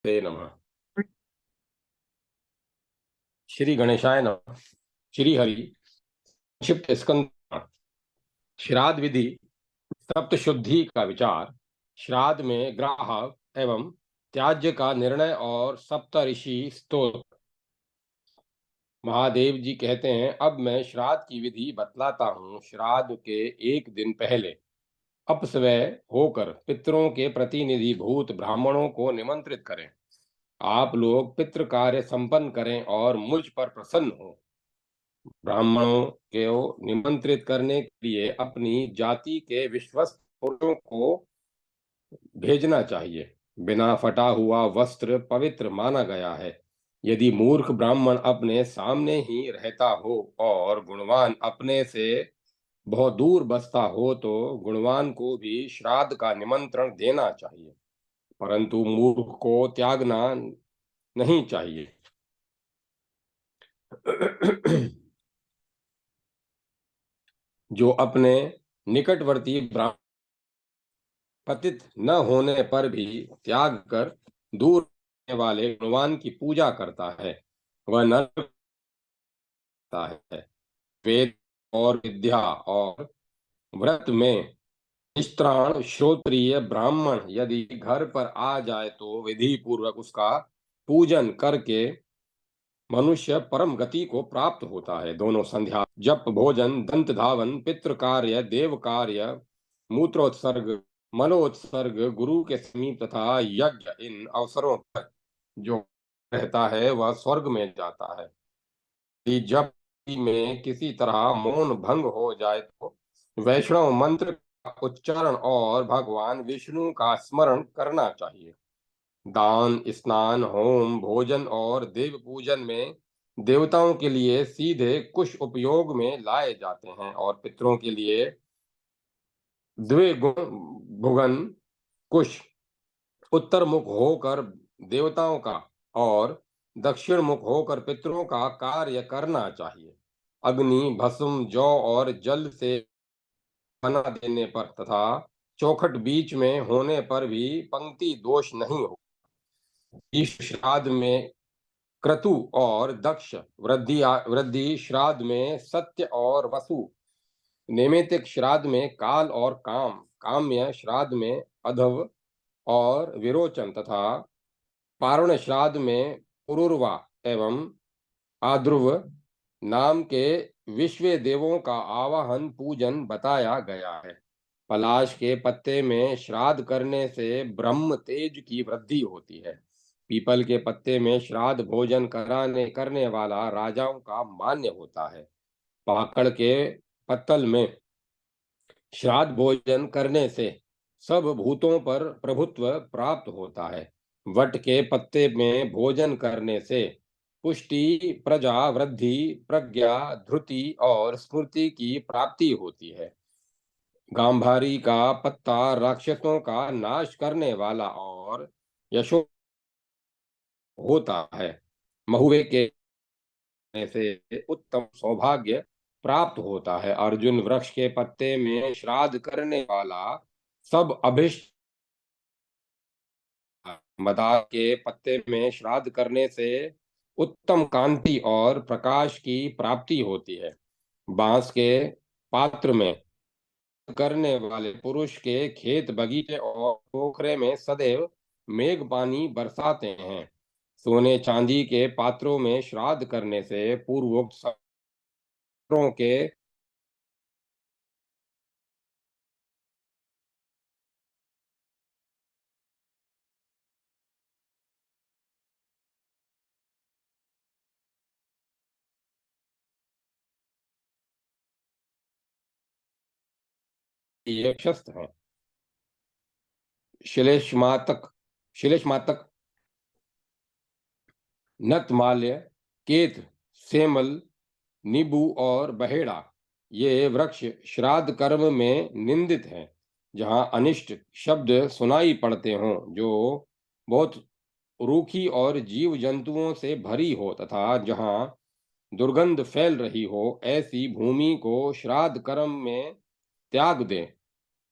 ते नमः। श्री गणेशाय नमः। श्री हरि। संक्षिप्त स्कंद पुराण। श्राद्ध विधि। सप्त शुद्धि का विचार। श्राद्ध में ग्राह एवं त्याज्य का निर्णय और सप्त ऋषि स्तोत्र। महादेव जी कहते हैं, अब मैं श्राद्ध की विधि बतलाता हूँ। श्राद्ध के एक दिन पहले अपस्वय होकर पितरों के प्रतिनिधि भूत ब्राह्मणों को निमंत्रित करें। आप लोग पितृ कार्य संपन्न करें और मुझ पर प्रसन्न हो। ब्राह्मणों को निमंत्रित करने के लिए अपनी जाति के विश्वस्त पुरुषों को भेजना चाहिए। बिना फटा हुआ वस्त्र पवित्र माना गया है। यदि मूर्ख ब्राह्मण अपने सामने ही रहता हो और गुणवान अपने से बहुत दूर बसता हो तो गुणवान को भी श्राद्ध का निमंत्रण देना चाहिए, परंतु मूर्ख को त्यागना नहीं चाहिए। जो अपने निकटवर्ती ब्राह्मण पतित न होने पर भी त्याग कर दूर रहने वाले गुणवान की पूजा करता है, वह नरक जाता है। वेद और विद्या और व्रत में निष्त्राण श्रोत्रिय ब्राह्मण यदि घर पर आ जाए तो विधि पूर्वक उसका पूजन करके मनुष्य परम गति को प्राप्त होता है। दोनों संध्या जप भोजन दंत धावन पितृ कार्य देव कार्य मूत्रोत्सर्ग मनोत्सर्ग गुरु के समीप तथा यज्ञ, इन अवसरों पर जो रहता है वह स्वर्ग में जाता है। यदि जप में किसी तरह मौन भंग हो जाए तो वैष्णव मंत्र का उच्चारण और भगवान विष्णु का स्मरण करना चाहिए। दान स्नान होम भोजन और देव पूजन में देवताओं के लिए सीधे कुश उपयोग में लाए जाते हैं और पितरों के लिए द्विगुण भुगन कुश उत्तर मुख होकर देवताओं का और दक्षिण मुख होकर पितरों का कार्य करना चाहिए। अग्नि भस्म जौ और जल से बना देने पर तथा चौखट बीच में होने पर भी पंक्ति दोष नहीं हो। इस श्राद्ध में क्रतु और दक्ष, वृद्धि श्राद्ध में सत्य और वसु, नैमित्तिक श्राद्ध में काल और काम, काम्य श्राद्ध में अधव और विरोचन तथा पारण श्राद्ध में पुरुरवा एवं आध्रुव नाम के विश्व देवों का आवाहन पूजन बताया गया है। पलाश के पत्ते में श्राद्ध करने से ब्रह्म तेज की वृद्धि होती है। पीपल के पत्ते में श्राद्ध भोजन करने वाला राजाओं का मान्य होता है। पाकड़ के पत्तल में श्राद्ध भोजन करने से सब भूतों पर प्रभुत्व प्राप्त होता है। वट के पत्ते में भोजन करने से पुष्टि प्रजा वृद्धि प्रज्ञा धृति और स्मृति की प्राप्ति होती है। गांधारी का पत्ता राक्षसों का नाश करने वाला और यशो होता है। महुए के से उत्तम सौभाग्य प्राप्त होता है। अर्जुन वृक्ष के पत्ते में श्राद्ध करने वाला सब अभिष्ट। मदार के पत्ते में श्राद्ध करने से उत्तम कांति और प्रकाश की प्राप्ति होती है। बांस के पात्र में करने वाले पुरुष के खेत बगीचे और पोखरे में सदैव मेघ पानी बरसाते हैं। सोने चांदी के पात्रों में श्राद्ध करने से पूर्वोक्त सत्रों के यक्षस्थ हैं। श्लेष्मातक श्लेष्मातक नतमाल्य केत सेमल नींबू और बहेड़ा, ये वृक्ष श्राद्ध कर्म में निंदित हैं। जहाँ अनिष्ट शब्द सुनाई पड़ते हों, जो बहुत रूखी और जीव जंतुओं से भरी हो तथा जहाँ दुर्गंध फैल रही हो, ऐसी भूमि को श्राद्ध कर्म में त्याग दें।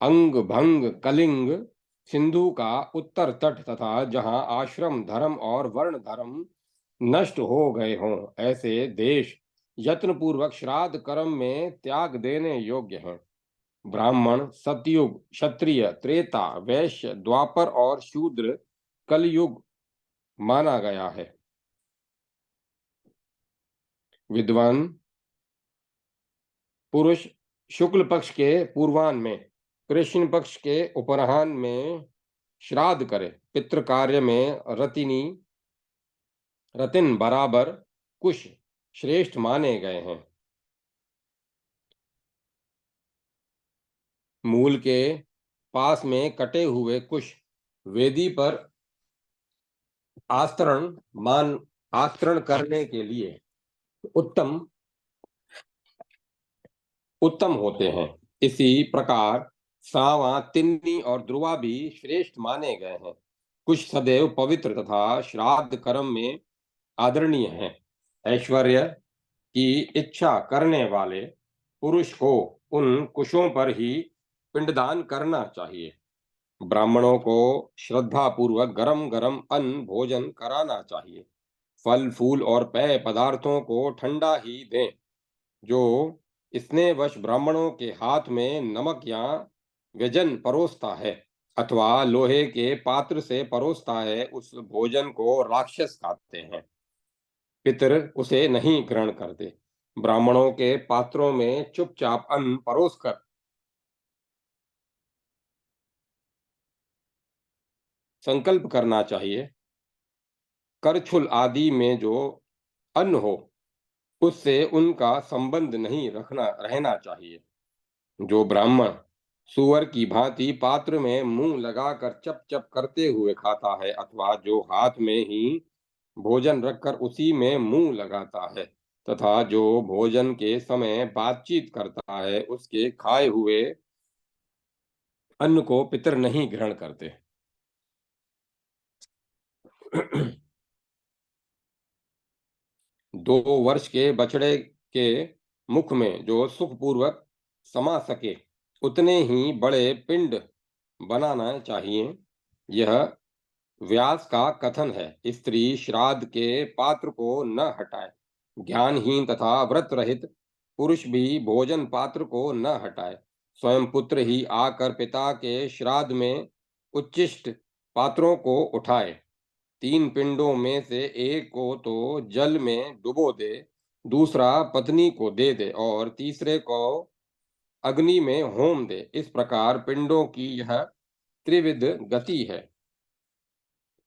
अंग भंग कलिंग सिंधु का उत्तर तट तथा जहां आश्रम धर्म और वर्ण धर्म नष्ट हो गए हों, ऐसे देश यत्नपूर्वक श्राद्ध कर्म में त्याग देने योग्य हैं। ब्राह्मण सतयुग, क्षत्रिय त्रेता, वैश्य द्वापर और शूद्र कलयुग माना गया है। विद्वान पुरुष शुक्ल पक्ष के पूर्वाह्न में, कृष्ण पक्ष के उपराह्न में श्राद्ध करे। पितृ कार्य में रतिन बराबर कुश श्रेष्ठ माने गए हैं। मूल के पास में कटे हुए कुश वेदी पर आस्तरण करने के लिए उत्तम उत्तम होते हैं। इसी प्रकार सावा, तिन्नी और ध्रुवा भी श्रेष्ठ माने गए हैं। कुछ सदैव पवित्र तथा श्राद्ध कर्म में आदरणीय हैं। ऐश्वर्य की इच्छा करने वाले पुरुष को उन कुशों पर ही पिंडदान करना चाहिए। ब्राह्मणों को श्रद्धा पूर्वक गरम गरम अन्न भोजन कराना चाहिए। फल फूल और पेय पदार्थों को ठंडा ही दें। जो स्नेहवश ब्राह्मणों के हाथ में नमक या व्यंजन परोसता है अथवा लोहे के पात्र से परोसता है, उस भोजन को राक्षस खाते हैं। पितर उसे नहीं ग्रहण करते। ब्राह्मणों के पात्रों में चुपचाप अन्न परोसकर संकल्प करना चाहिए। करछुल आदि में जो अन्न हो, उससे उनका संबंध नहीं रहना चाहिए। जो ब्राह्मण सुअर की भांति पात्र में मुंह लगाकर चप चप करते हुए खाता है अथवा जो हाथ में ही भोजन रखकर उसी में मुंह लगाता है तथा जो भोजन के समय बातचीत करता है, उसके खाए हुए अन्न को पितर नहीं ग्रहण करते। 2 वर्ष के बछड़े के मुख में जो सुखपूर्वक समा सके, उतने ही बड़े पिंड बनाना चाहिए। यह व्यास का कथन है। स्त्री श्राद्ध के पात्र को न हटाए। ज्ञानहीन तथा व्रत रहित पुरुष भी भोजन पात्र को न हटाए। स्वयं पुत्र ही आकर पिता के श्राद्ध में उच्छिष्ट पात्रों को उठाए। 3 पिंडों में से एक को तो जल में डुबो दे, दूसरा पत्नी को दे दे और तीसरे को अग्नि में होम दे। इस प्रकार पिंडों की यह त्रिविध गति है।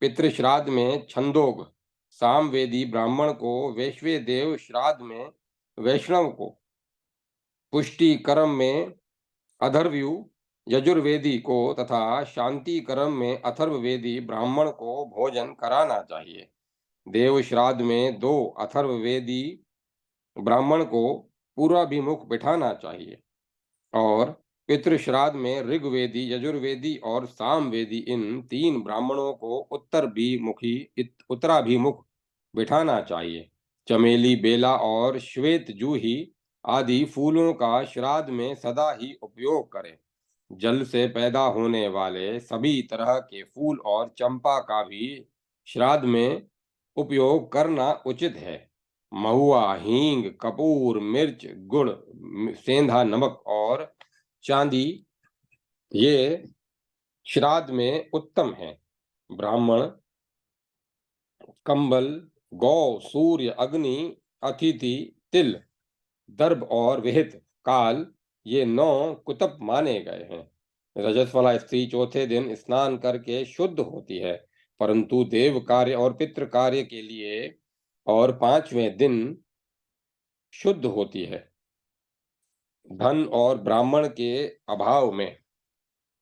पितृश्राद्ध में छंदोग सामवेदी ब्राह्मण को, वैश्वे देव श्राद्ध में वैष्णव को, पुष्टि कर्म में अधर्व्यु यजुर्वेदी को तथा शांति कर्म में अथर्ववेदी ब्राह्मण को भोजन कराना चाहिए। देव श्राद्ध में 2 अथर्ववेदी ब्राह्मण को पूर्वाभिमुख बिठाना चाहिए और पितृश्राद्ध में ऋग्वेदी, यजुर्वेदी और सामवेदी इन 3 ब्राह्मणों को उत्तराभिमुख बिठाना चाहिए। चमेली, बेला और श्वेत जूही आदि फूलों का श्राद्ध में सदा ही उपयोग करें। जल से पैदा होने वाले सभी तरह के फूल और चंपा का भी श्राद्ध में उपयोग करना उचित है। महुआ, हींग, कपूर, मिर्च, गुड़, सेंधा नमक और चांदी ये श्राद्ध में उत्तम है। ब्राह्मण कंबल, गौ, सूर्य, अग्नि, अतिथि, तिल, दर्भ और विहित काल ये 9 कुतप माने गए हैं। रजस्वला स्त्री चौथे दिन स्नान करके शुद्ध होती है, परंतु देव कार्य और पितृ कार्य के लिए और 5वें दिन शुद्ध होती है। धन और ब्राह्मण के अभाव में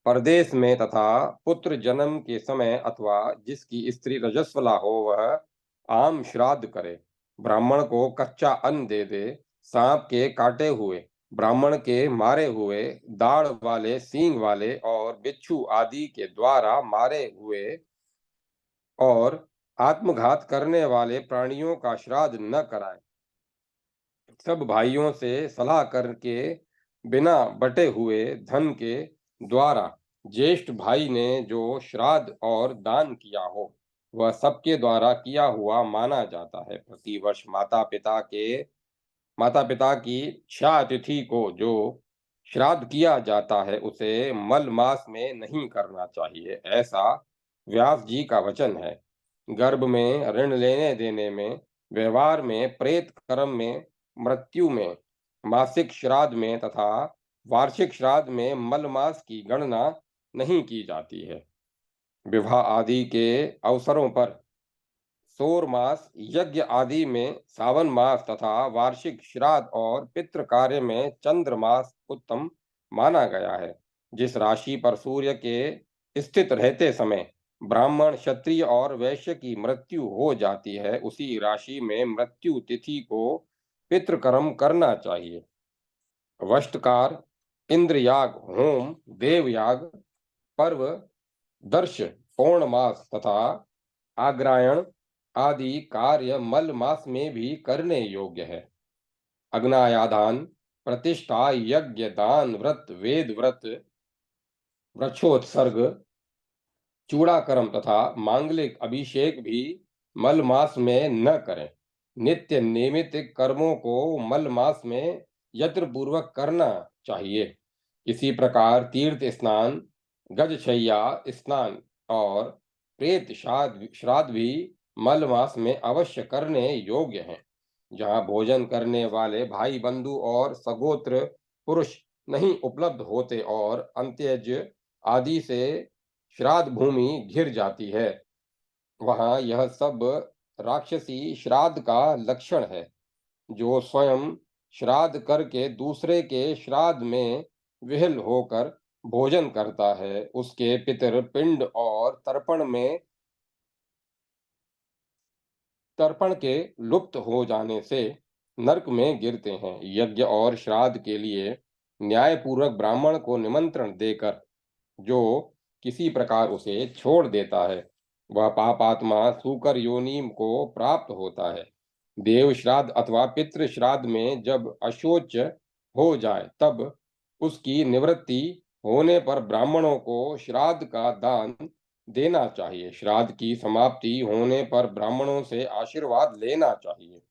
परदेश में तथा पुत्र जन्म के समय अथवा जिसकी स्त्री रजस्वला हो, वह आम श्राद्ध करे। ब्राह्मण को कच्चा अन्न दे दे। सांप के काटे हुए, ब्राह्मण के मारे हुए, दाढ़ वाले, सींग वाले और बिच्छू आदि के द्वारा मारे हुए और आत्मघात करने वाले प्राणियों का श्राद्ध न कराए। सब भाइयों से सलाह करके बिना बटे हुए धन के द्वारा ज्येष्ठ भाई ने जो श्राद्ध और दान किया हो, वह सबके द्वारा किया हुआ माना जाता है। प्रतिवर्ष माता-पिता की क्षा तिथि को जो श्राद्ध किया जाता है, उसे मल मास में नहीं करना चाहिए, ऐसा व्यास जी का वचन है। गर्भ में, ऋण लेने-देने में, व्यवहार में, प्रेत कर्म में, मृत्यु में, मासिक श्राद्ध में तथा वार्षिक श्राद्ध में मल मास की गणना नहीं की जाती है। विवाह आदि के अवसरों पर सौर मास, यज्ञ आदि में सावन मास तथा वार्षिक श्राद्ध और पितृ कार्य में चंद्र मास उत्तम माना गया है। जिस राशि पर सूर्य के स्थित रहते समय ब्राह्मण, क्षत्रिय और वैश्य की मृत्यु हो जाती है, उसी राशि में मृत्यु तिथि को पितृकर्म करना चाहिए। वष्टकार, इंद्रयाग, होम, देवयाग, पर्व, दर्श, पौर्णमास तथा आग्रायण आदि कार्य मल मास में भी करने योग्य है। अग्नायाधान, प्रतिष्ठा, यज्ञ, दान, व्रत, वेद व्रत, वृक्षोत्सर्ग, चूड़ाकर्म तथा मांगलिक अभिषेक भी मल मास में न करें। नित्य नियमित कर्मों को मल मास में यत्न पूर्वक करना चाहिए। इसी प्रकार तीर्थ स्नान, गजशय्या स्नान और प्रेत श्राद्ध भी मल मास में अवश्य करने योग्य हैं। जहाँ भोजन करने वाले भाई बंधु और सगोत्र पुरुष नहीं उपलब्ध होते और अंत्यज आदि से श्राद्ध भूमि घिर जाती है, वहाँ यह सब राक्षसी श्राद्ध का लक्षण है। जो स्वयं श्राद्ध करके दूसरे के श्राद्ध में विह्वल होकर भोजन करता है, उसके पितर पिंड और तर्पण के लुप्त हो जाने से नरक में गिरते हैं। यज्ञ और श्राद्ध के लिए न्यायपूर्वक ब्राह्मण को निमंत्रण देकर जो किसी प्रकार उसे छोड़ देता है, वह पापात्मा सूकर योनि को प्राप्त होता है। देव श्राद्ध अथवा पितृ श्राद्ध में जब अशौच हो जाए, तब उसकी निवृत्ति होने पर ब्राह्मणों को श्राद्ध का दान देना चाहिए। श्राद्ध की समाप्ति होने पर ब्राह्मणों से आशीर्वाद लेना चाहिए।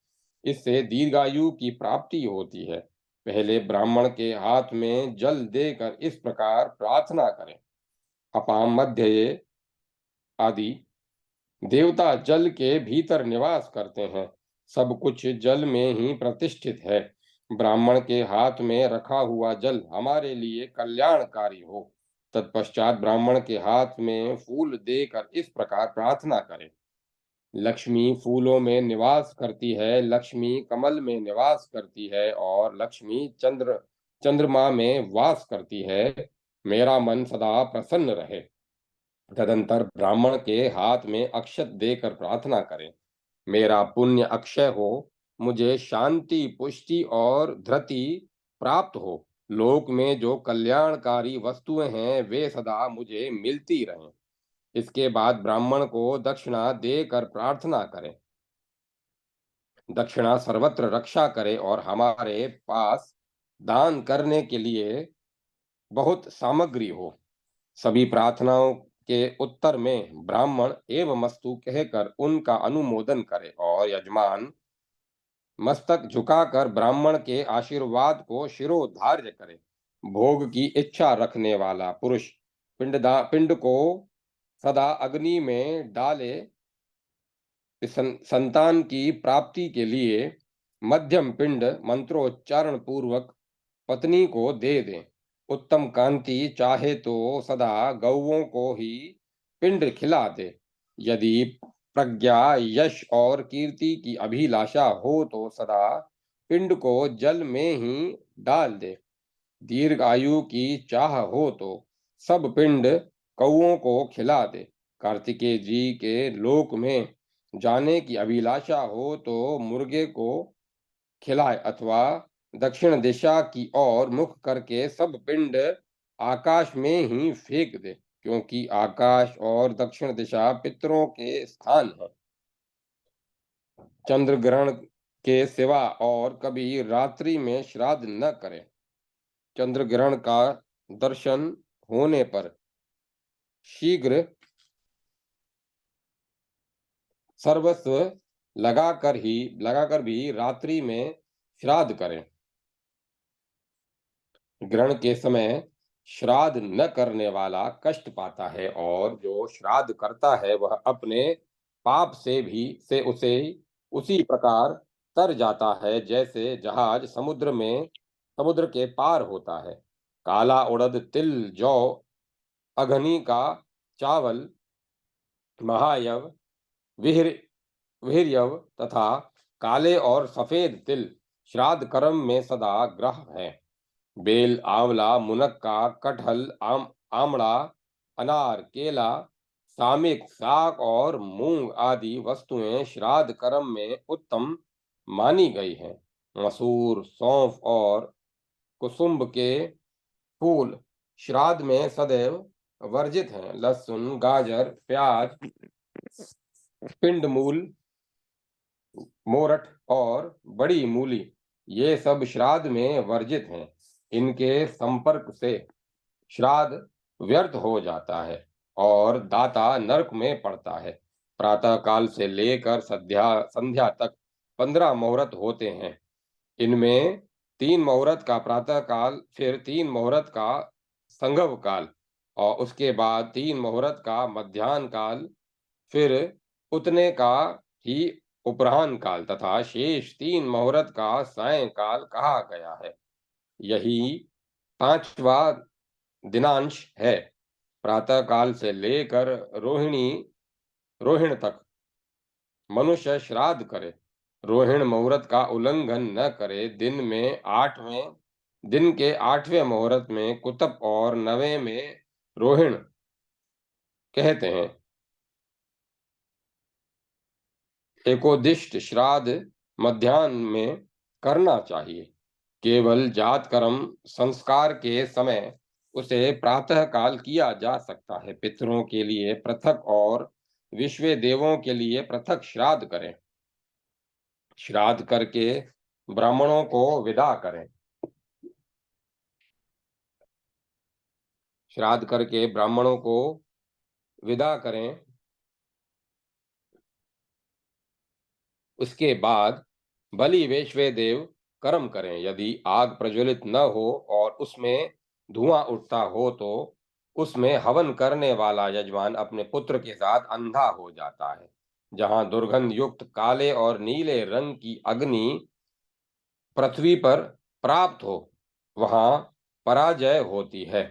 इससे दीर्घायु की प्राप्ति होती है। पहले ब्राह्मण के हाथ में जल देकर इस प्रकार प्रार्थना करें: अपाम मध्यये आदि देवता जल के भीतर निवास करते हैं। सब कुछ जल में ही प्रतिष्ठित है। ब्राह्मण के हाथ में रखा हुआ जल हमारे लिए कल्याणकारी हो। तत्पश्चात ब्राह्मण के हाथ में फूल देकर इस प्रकार प्रार्थना करें: लक्ष्मी फूलों में निवास करती है, लक्ष्मी कमल में निवास करती है और लक्ष्मी चंद्रमा में वास करती है। मेरा मन सदा प्रसन्न रहे। तदंतर ब्राह्मण के हाथ में अक्षत देकर प्रार्थना करें: मेरा पुण्य अक्षय हो, मुझे शांति, पुष्टि और धृति प्राप्त हो। लोक में जो कल्याणकारी वस्तुएं हैं, वे सदा मुझे मिलती रहें। इसके बाद ब्राह्मण को दक्षिणा देकर प्रार्थना करें: दक्षिणा सर्वत्र रक्षा करे और हमारे पास दान करने के लिए बहुत सामग्री हो। सभी प्रार्थनाओं के उत्तर में ब्राह्मण एवमस्तु कहकर उनका अनुमोदन करे और यजमान मस्तक झुकाकर ब्राह्मण के आशीर्वाद को शिरोधार्य करे। भोग की इच्छा रखने वाला पुरुष पिंड को सदा अग्नि में डाले। संतान की प्राप्ति के लिए मध्यम पिंड मंत्रोच्चारण पूर्वक पत्नी को दे दें। उत्तम कांति चाहे तो सदा गौओं को ही पिंड खिला दे। यदि प्रज्ञा, यश और कीर्ति की अभिलाषा हो तो सदा पिंड को जल में ही डाल दे। दीर्घ आयु की चाह हो तो सब पिंड कौओं को खिला दे। कार्तिकेय जी के लोक में जाने की अभिलाषा हो तो मुर्गे को खिलाए अथवा दक्षिण दिशा की ओर मुख करके सब पिंड आकाश में ही फेंक दे, क्योंकि आकाश और दक्षिण दिशा पितरों के स्थान है। चंद्र ग्रहण के सिवा और कभी रात्रि में श्राद्ध न करें। चंद्र ग्रहण का दर्शन होने पर शीघ्र सर्वस्व लगाकर भी रात्रि में श्राद्ध करें। ग्रहण के समय श्राद्ध न करने वाला कष्ट पाता है, और जो श्राद्ध करता है वह अपने पाप से उसे उसी प्रकार तर जाता है जैसे जहाज समुद्र के पार होता है। काला उड़द, तिल, जौ, अघनी का चावल, महायव, विहिर विहिर्यव तथा काले और सफेद तिल श्राद्ध कर्म में सदा ग्रह हैं। बेल, आंवला, मुनक्का, कटहल, आमड़ा, अनार, केला, सामिक, साग और मूंग आदि वस्तुएं श्राद्ध कर्म में उत्तम मानी गई हैं। मसूर, सौंफ और कुसुम्ब के फूल श्राद्ध में सदैव वर्जित हैं। लहसुन, गाजर, प्याज, पिंड मूल, मोरठ और बड़ी मूली ये सब श्राद्ध में वर्जित हैं। इनके संपर्क से श्राद्ध व्यर्थ हो जाता है और दाता नरक में पड़ता है। प्रातः काल से लेकर संध्या तक 15 मुहूर्त होते हैं। इनमें 3 मुहूर्त का प्रातः काल, फिर 3 मुहूर्त का संघव काल और उसके बाद 3 मुहूर्त का मध्याह्न काल, फिर उतने का ही उपराह्न काल तथा शेष 3 मुहूर्त का सायंकाल कहा गया है। यही 5वां दिनांश है। प्रातः काल से लेकर रोहिण तक मनुष्य श्राद्ध करे। रोहिण मुहूर्त का उल्लंघन न करे। दिन के 8वें मुहूर्त में कुतप और 9वें में रोहिण कहते हैं। एकोदिष्ट श्राद्ध मध्याह्न में करना चाहिए। केवल जात कर्म संस्कार के समय उसे प्रातः काल किया जा सकता है। पितरों के लिए पृथक और विश्व देवों के लिए पृथक श्राद्ध करें। श्राद्ध करके ब्राह्मणों को विदा करें। श्राद्ध करके ब्राह्मणों को विदा करें। उसके बाद बलि वैश्व देव कर्म करें। यदि आग प्रज्वलित न हो और उसमें धुआं उठता हो तो उसमें हवन करने वाला यजमान अपने पुत्र के साथ अंधा हो जाता है। जहां दुर्गंध युक्त काले और नीले रंग की अग्नि पृथ्वी पर प्राप्त हो वहां पराजय होती है।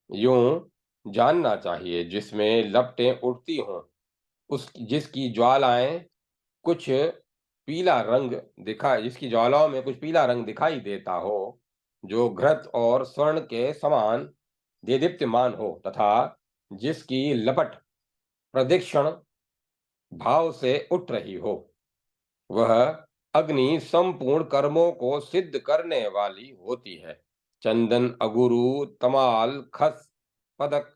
यूं जानना चाहिए जिसमें लपटें उठती हों, जिसकी ज्वालाएं कुछ पीला रंग जिसकी ज्वालाओं में कुछ पीला रंग दिखाई देता हो, जो घृत और स्वर्ण के समान देदीप्यमान हो तथा जिसकी लपट प्रदक्षिण भाव से उठ रही हो, वह अग्नि संपूर्ण कर्मों को सिद्ध करने वाली होती है। चंदन, अगुरु, तमाल, खस, पदक,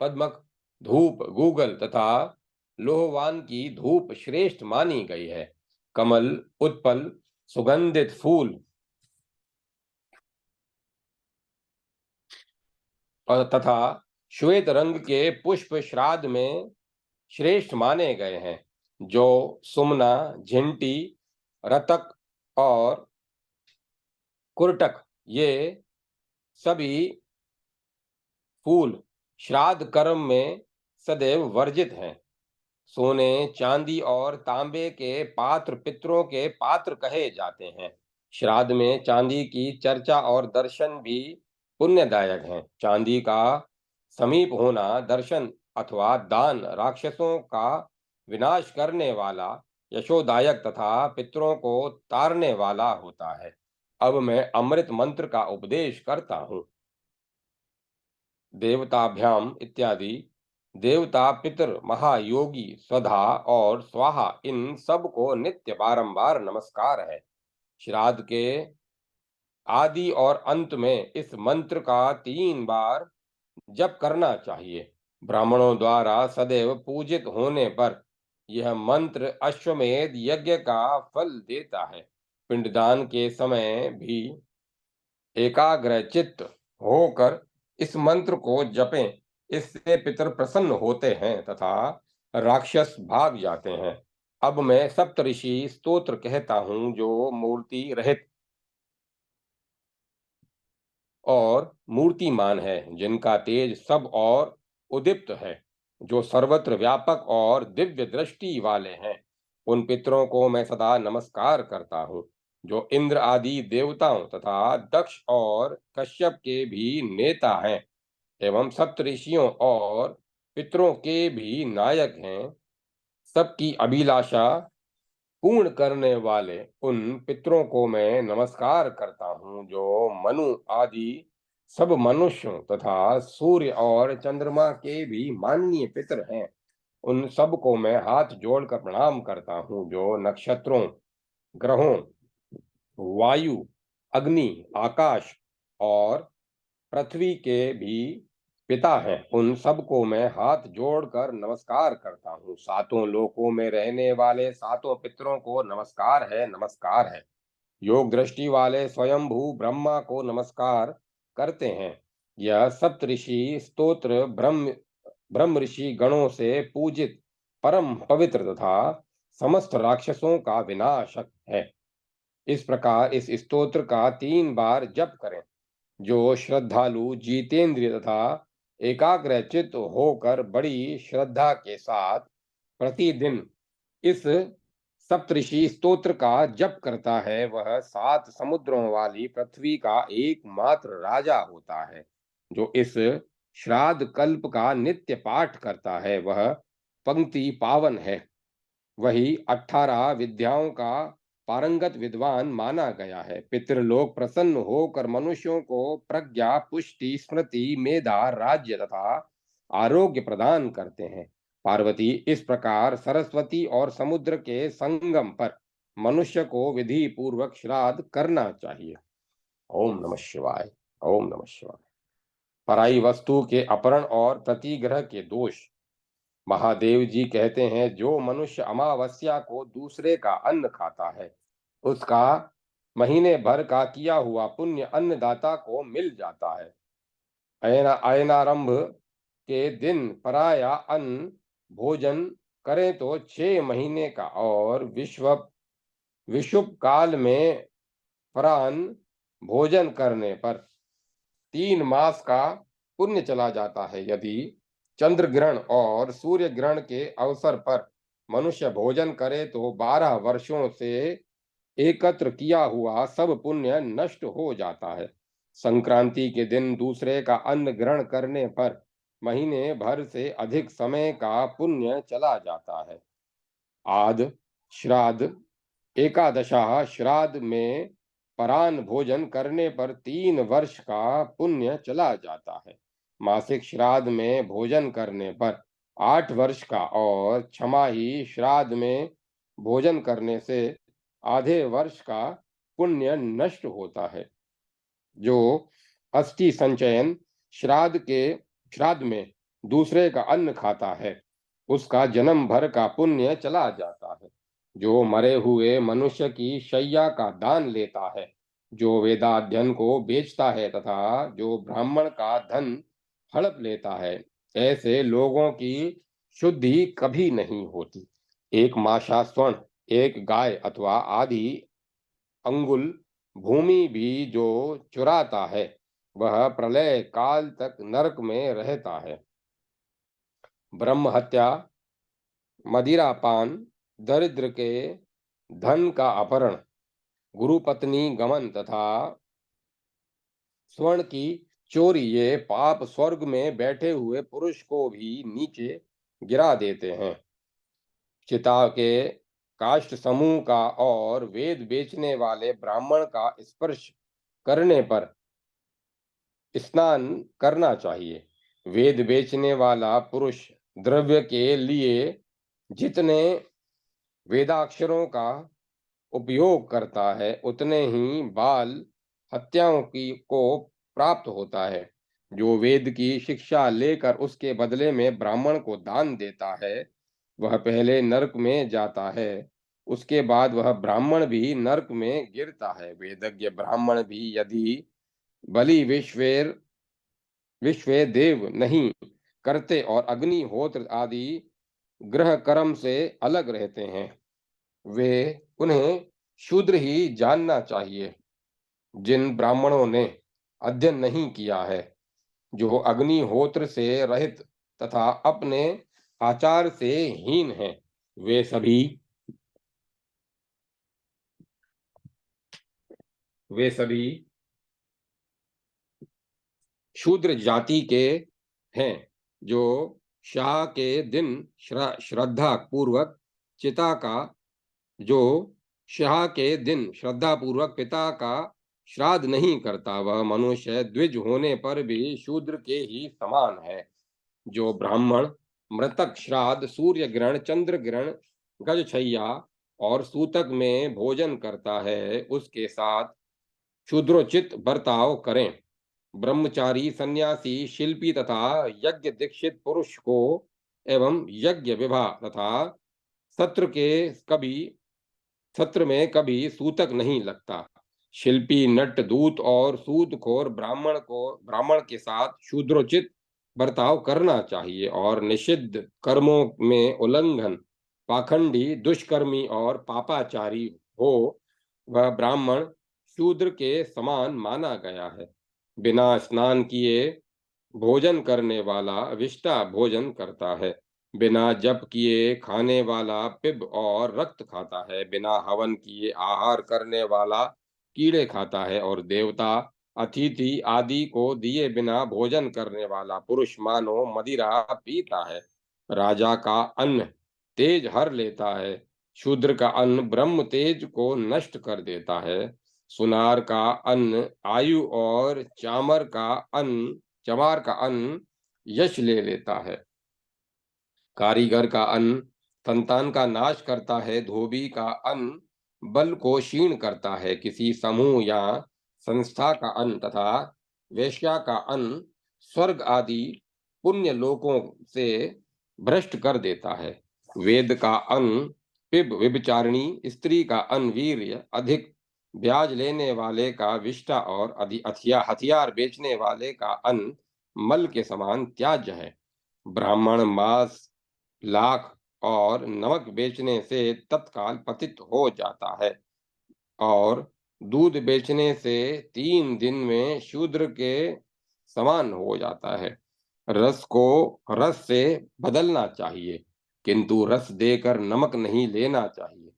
पद्मक, धूप, गूगल तथा लोहवान की धूप श्रेष्ठ मानी गई है। कमल, उत्पल, सुगंधित फूल और तथा श्वेत रंग के पुष्प श्राद्ध में श्रेष्ठ माने गए हैं। जो सुमना, झिंटी, रतक और कुरटक ये सभी फूल श्राद्ध कर्म में सदैव वर्जित हैं। सोने, चांदी और तांबे के पात्र पितरों के पात्र कहे जाते हैं। श्राद्ध में चांदी की चर्चा और दर्शन भी पुण्यदायक हैं। चांदी का समीप होना दर्शन अथवा दान राक्षसों का विनाश करने वाला, यशोदायक तथा पितरों को तारने वाला होता है। अब मैं अमृत मंत्र का उपदेश करता हूँ। देवताभ्याम इत्यादि देवता, पितर, महायोगी, स्वधा और स्वाहा इन सब को नित्य बारंबार नमस्कार है। श्राद्ध के आदि और अंत में इस मंत्र का 3 बार जप करना चाहिए। ब्राह्मणों द्वारा सदैव पूजित होने पर यह मंत्र अश्वमेध यज्ञ का फल देता है। पिंडदान के समय भी एकाग्र चित्त होकर इस मंत्र को जपें, इससे पितर प्रसन्न होते हैं तथा राक्षस भाग जाते हैं। अब मैं सप्तऋषि स्तोत्र कहता हूं जो मूर्ति रहित और मूर्तिमान है, जिनका तेज सब और उदीप्त है, जो सर्वत्र व्यापक और दिव्य दृष्टि वाले हैं। उन पितरों को मैं सदा नमस्कार करता हूँ, जो इंद्र आदि देवताओं तथा दक्ष और कश्यप के भी नेता हैं, एवं सप्तऋषियों और पितरों के भी नायक हैं। सबकी अभिलाषा पूर्ण करने वाले उन पितरों को मैं नमस्कार करता हूँ, जो मनु आदि सब मनुष्यों तथा सूर्य और चंद्रमा के भी माननीय पितर हैं। उन सब को मैं हाथ जोड़कर प्रणाम करता हूँ, जो नक्षत्रों, ग्रहों, वायु, अग्नि, आकाश और पृथ्वी के भी पिता हैं। उन सबको मैं हाथ जोड़कर नमस्कार करता हूँ। सातों लोकों में रहने वाले सातों पितरों को नमस्कार है, नमस्कार है। योग दृष्टि वाले स्वयंभू ब्रह्मा को नमस्कार करते हैं। यह सप्तऋषि स्तोत्र ब्रह्म ब्रह्म ऋषि गणों से पूजित परम पवित्र तथा समस्त राक्षसों का विनाशक है। इस प्रकार इस स्तोत्र का 3 बार जप करें। जो श्रद्धालु जितेंद्रिय तथा एकाग्रचित्त होकर बड़ी श्रद्धा के साथ प्रतिदिन इस सप्तऋषि स्तोत्र का जप करता है, वह 7 समुद्रों वाली पृथ्वी का एकमात्र राजा होता है। जो इस श्राद्ध कल्प का नित्य पाठ करता है, वह पंक्ति पावन है। वही 18 विद्याओं का पारंगत विद्वान माना गया है। पितृलोक प्रसन्न होकर मनुष्यों को प्रज्ञा, पुष्टि, स्मृति, मेधा, राज्य तथा आरोग्य प्रदान करते हैं। पार्वती, इस प्रकार सरस्वती और समुद्र के संगम पर मनुष्य को विधि पूर्वक श्राद्ध करना चाहिए। ओम नमः शिवाय। ओम नमः शिवाय। पराई वस्तु के अपहरण और प्रतिग्रह के दोष। महादेव जी कहते हैं, जो मनुष्य अमावस्या को दूसरे का अन्न खाता है, उसका महीने भर का किया हुआ पुण्य अन्नदाता को मिल जाता है। अयनारंभ के दिन पराया अन्न भोजन करें तो 6 महीने का, और विषुव काल में परान भोजन करने पर 3 मास का पुण्य चला जाता है। यदि चंद्र ग्रहण और सूर्य ग्रहण के अवसर पर मनुष्य भोजन करे तो 12 वर्षों से एकत्र किया हुआ सब पुण्य नष्ट हो जाता है। संक्रांति के दिन दूसरे का अन्न ग्रहण करने पर महीने भर से अधिक समय का पुण्य चला जाता है। आद श्राद्ध एकादशा श्राद्ध में परान भोजन करने पर 3 वर्ष का पुण्य चला जाता है। मासिक श्राद्ध में भोजन करने पर 8 वर्ष का, और छमाही श्राद्ध में भोजन करने से आधे वर्ष का पुण्य नष्ट होता है। जो अस्थि संचयन श्राद्ध में दूसरे का अन्न खाता है, उसका जन्म भर का पुण्य चला जाता है। जो मरे हुए मनुष्य की शैया का दान लेता है, जो वेदाध्ययन को बेचता है तथा जो ब्राह्मण का धन हड़प लेता है, ऐसे लोगों की शुद्धि कभी नहीं होती। एक माशा स्वर्ण, एक गाय अथवा आधी अंगुल भूमि भी जो चुराता है, वह प्रलय काल तक नरक में रहता है। ब्रह्म हत्या, मदिरापान, दरिद्र के धन का अपहरण, गुरु पत्नी गमन तथा स्वर्ण की चोरी, ये पाप स्वर्ग में बैठे हुए पुरुष को भी नीचे गिरा देते हैं। चिता के काष्ठ समूह का और वेद बेचने वाले ब्राह्मण का स्पर्श करने पर स्नान करना चाहिए। वेद बेचने वाला पुरुष द्रव्य के लिए जितने वेदाक्षरों का उपयोग करता है, उतने ही बाल हत्याओं की को प्राप्त होता है। जो वेद की शिक्षा लेकर उसके बदले में ब्राह्मण को दान देता है, वह पहले नरक में जाता है, उसके बाद वह ब्राह्मण भी नरक में गिरता है। वेदज्ञ ब्राह्मण भी यदि बलि विश्वेर विश्व देव नहीं करते और अग्निहोत्र आदि ग्रह कर्म से अलग रहते हैं, वे उन्हें शूद्र ही जानना चाहिए। जिन ब्राह्मणों ने अध्ययन नहीं किया है, जो अग्निहोत्र से रहित तथा अपने आचार से हीन हैं, वे सभी वे सभी शूद्र जाति के हैं, जो शाह के दिन श्रद्धा पूर्वक चिता का जो शाह के दिन श्रद्धा पूर्वक पिता का श्राद्ध नहीं करता, वह मनुष्य द्विज होने पर भी शूद्र के ही समान है। जो ब्राह्मण मृतक श्राद्ध, सूर्य ग्रहण, चंद्र ग्रहण, गजछैया और सूतक में भोजन करता है, उसके साथ शूद्रोचित बर्ताव करें। ब्रह्मचारी, सन्यासी, शिल्पी तथा यज्ञ दीक्षित पुरुष को एवं यज्ञ विवाह तथा सत्र के कभी सत्र में कभी सूतक नहीं लगता। शिल्पी, नट, दूत और सूदखोर ब्राह्मण के साथ शूद्रोचित बर्ताव करना चाहिए और निषिद्ध कर्मों में उल्लंघन, पाखंडी, दुष्कर्मी और पापाचारी हो, वह ब्राह्मण शूद्र के समान माना गया है। बिना स्नान किए भोजन करने वाला विष्टा भोजन करता है। बिना जप किए खाने वाला पिब और रक्त खाता है। बिना हवन किए आहार करने वाला कीड़े खाता है और देवता, अतिथि आदि को दिए बिना भोजन करने वाला पुरुष मानो मदिरा पीता है। राजा का अन्न तेज हर लेता है, शूद्र का अन्न ब्रह्म तेज को नष्ट कर देता है। सुनार का अन्न आयु और चमार का अन्न यश ले लेता है। कारीगर का अन्न संतान का नाश करता है, धोबी का अन्न बल को क्षीण करता है। किसी समूह या संस्था का अन्न तथा वेश्या का अन्न स्वर्ग आदि पुण्य लोकों से भ्रष्ट कर देता है। वेद का अन्न पिब व्यभिचारिणी, स्त्री का अन्न वीर्य, अधिक ब्याज लेने वाले का विष्टा और हथियार बेचने वाले का अन्न मल के समान त्याज्य है। ब्राह्मण मांस, लाख और नमक बेचने से तत्काल पतित हो जाता है और दूध बेचने से 3 दिन में शूद्र के समान हो जाता है। रस को रस से बदलना चाहिए, किंतु रस देकर नमक नहीं लेना चाहिए।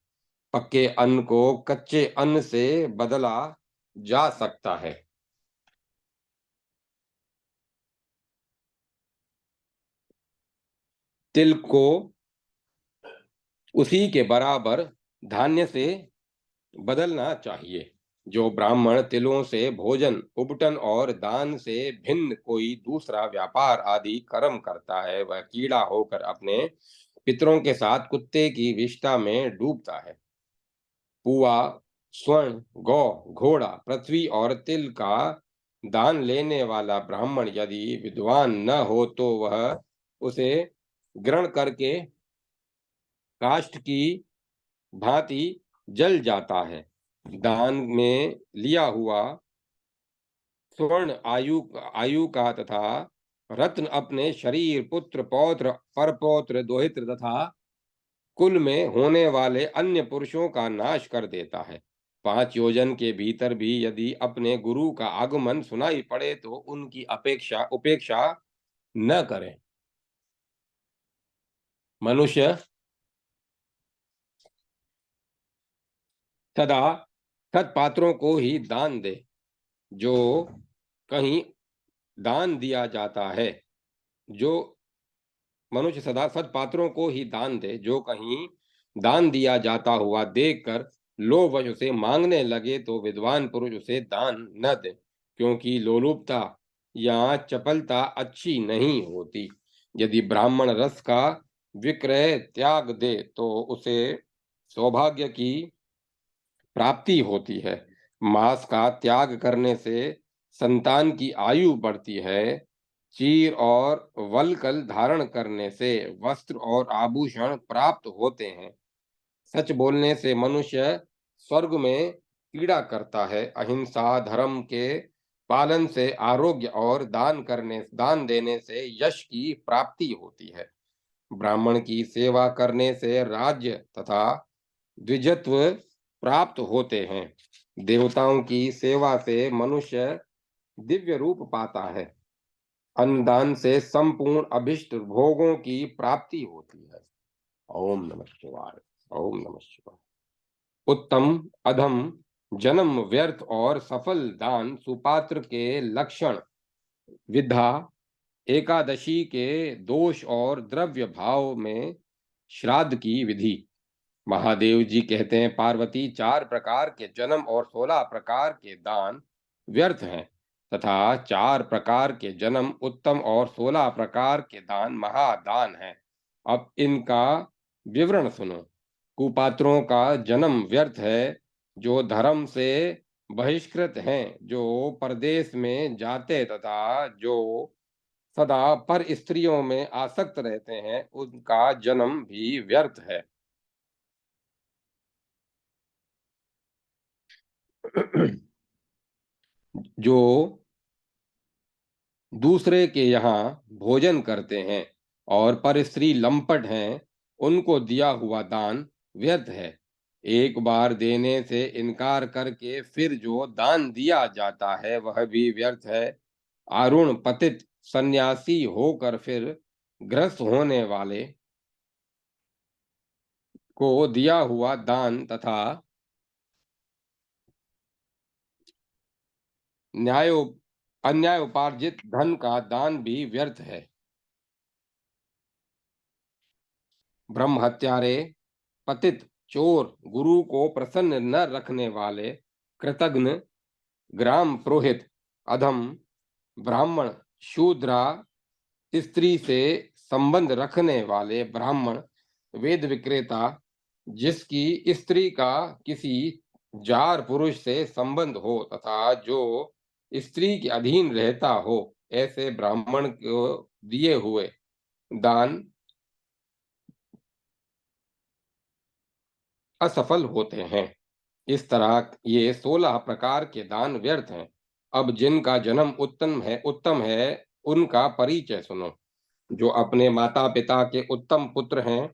पक्के अन्न को कच्चे अन्न से बदला जा सकता है। तिल को उसी के बराबर धान्य से बदलना चाहिए। जो ब्राह्मण तिलों से भोजन, उबटन और दान से भिन्न कोई दूसरा व्यापार आदि कर्म करता है, वह कीड़ा होकर अपने पितरों के साथ कुत्ते की विष्ठा में डूबता है। पुआ, स्वर्ण, गौ, घोड़ा, पृथ्वी और तिल का दान लेने वाला ब्राह्मण यदि विद्वान न हो तो वह उसे ग्रहण करके काष्ठ की भांति जल जाता है। दान में लिया हुआ स्वर्ण आयु का तथा रत्न अपने शरीर, पुत्र, पौत्र, परपौत्र, दोहित्र तथा कुल में होने वाले अन्य पुरुषों का नाश कर देता है। 5 योजन के भीतर भी यदि अपने गुरु का आगमन सुनाई पड़े तो उनकी उपेक्षा न करें। मनुष्य सदा सत्पात्रों को ही दान दे। जो कहीं दान दिया जाता है जो मनुष्य सदा सत्पात्रों को ही दान दे, जो कहीं दान दिया जाता हुआ देखकर लोभवश उसे मांगने लगे तो विद्वान पुरुष उसे दान न दे, क्योंकि लोलुपता या चपलता अच्छी नहीं होती। यदि ब्राह्मण रस का विक्रय त्याग दे तो उसे सौभाग्य की प्राप्ति होती है। मांस का त्याग करने से संतान की आयु बढ़ती है। चीर और वल्कल धारण करने से वस्त्र और आभूषण प्राप्त होते हैं। सच बोलने से मनुष्य स्वर्ग में पीड़ा करता है। अहिंसा धर्म के पालन से आरोग्य और दान देने से यश की प्राप्ति होती है। ब्राह्मण की सेवा करने से राज्य तथा द्विजत्व प्राप्त होते हैं। देवताओं की सेवा से मनुष्य दिव्य रूप पाता है। अन्नदान से संपूर्ण अभिष्ट भोगों की प्राप्ति होती है। ओम नमः शिवाय। ओम नमः शिवाय। उत्तम अधम जन्म व्यर्थ और सफल दान सुपात्र के लक्षण विधा एकादशी के दोष और द्रव्य भाव में श्राद्ध की विधि। महादेव जी कहते हैं, पार्वती 4 प्रकार के जन्म और 16 प्रकार के दान व्यर्थ हैं तथा 4 प्रकार के जन्म उत्तम और 16 प्रकार के दान महादान हैं। अब इनका विवरण सुनो। कुपात्रों का जन्म व्यर्थ है, जो धर्म से बहिष्कृत हैं, जो परदेश में जाते तथा जो सदा पर स्त्रियों में आसक्त रहते हैं, उनका जन्म भी व्यर्थ है। जो दूसरे के यहाँ भोजन करते हैं और पर स्त्री लंपट हैं, उनको दिया हुआ दान व्यर्थ है। एक बार देने से इनकार करके फिर जो दान दिया जाता है वह भी व्यर्थ है। आरुण पतित सन्यासी होकर फिर ग्रस्त होने वाले को दिया हुआ दान तथा न्यायो अन्याय उपार्जित धन का दान भी व्यर्थ है। ब्रह्म हत्यारे, पतित, चोर, गुरु को प्रसन्न न रखने वाले, कृतघ्न, ग्राम पुरोहित, अधम, ब्राह्मण, शूद्रा, स्त्री से संबंध रखने वाले ब्राह्मण, वेद विक्रेता, जिसकी स्त्री का किसी जार पुरुष से संबंध हो तथा जो स्त्री के अधीन रहता हो, ऐसे ब्राह्मण को दिए हुए दान असफल होते हैं। इस तरह ये 16 प्रकार के दान व्यर्थ हैं। अब जिनका जन्म उत्तम है, उनका परिचय सुनो। जो अपने माता पिता के उत्तम पुत्र हैं,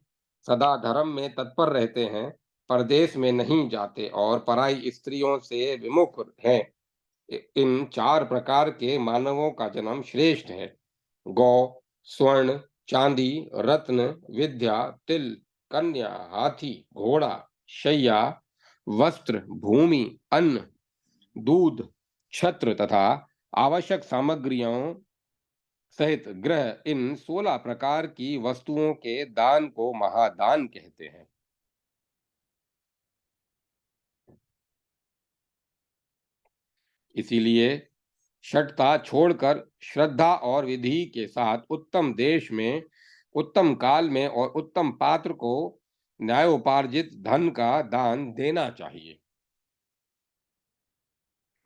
सदा धर्म में तत्पर रहते हैं, परदेश में नहीं जाते और पराई स्त्रियों से विमुख हैं, इन 4 प्रकार के मानवों का जन्म श्रेष्ठ है। गौ, स्वर्ण, चांदी, रत्न, विद्या, तिल, कन्या, हाथी, घोड़ा, शैया, वस्त्र, भूमि, अन्न, दूध, छत्र तथा आवश्यक सामग्रियों सहित ग्रह, इन 16 प्रकार की वस्तुओं के दान को महादान कहते हैं। इसीलिए शठता छोड़कर श्रद्धा और विधि के साथ उत्तम देश में, उत्तम काल में और उत्तम पात्र को न्यायोपार्जित धन का दान देना चाहिए।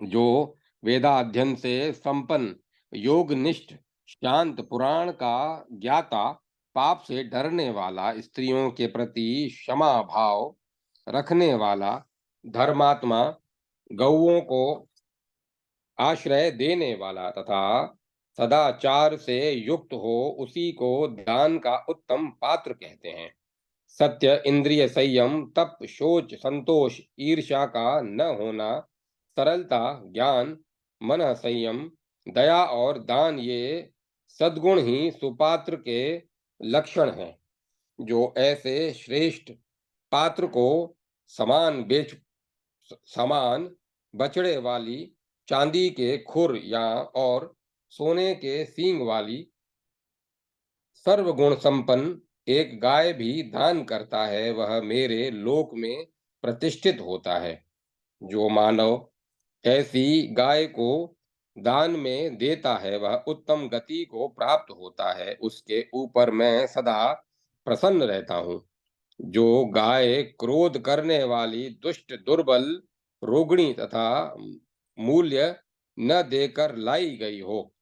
जो वेदाध्ययन से संपन्न, योगनिष्ठ, शांत, पुराण का ज्ञाता, पाप से डरने वाला, स्त्रियों के प्रति क्षमा भाव रखने वाला, धर्मात्मा, गौओं को आश्रय देने वाला तथा सदाचार से युक्त हो, उसी को दान का उत्तम पात्र कहते हैं। सत्य, इंद्रिय संयम, तप, शोच, संतोष, ईर्ष्या का न होना, सरलता, ज्ञान, मन संयम, दया और दान, ये सद्गुण ही सुपात्र के लक्षण हैं। जो ऐसे श्रेष्ठ पात्र को समान बेच समान बछड़े वाली, चांदी के खुर या और सोने के सींग वाली सर्वगुण संपन्न एक गाय भी दान करता है, वह मेरे लोक में प्रतिष्ठित होता है। जो मानव ऐसी गाय को दान में देता है, वह उत्तम गति को प्राप्त होता है, उसके ऊपर मैं सदा प्रसन्न रहता हूँ। जो गाय क्रोध करने वाली, दुष्ट, दुर्बल, रोगिणी तथा मूल्य न देकर लाई गई हो,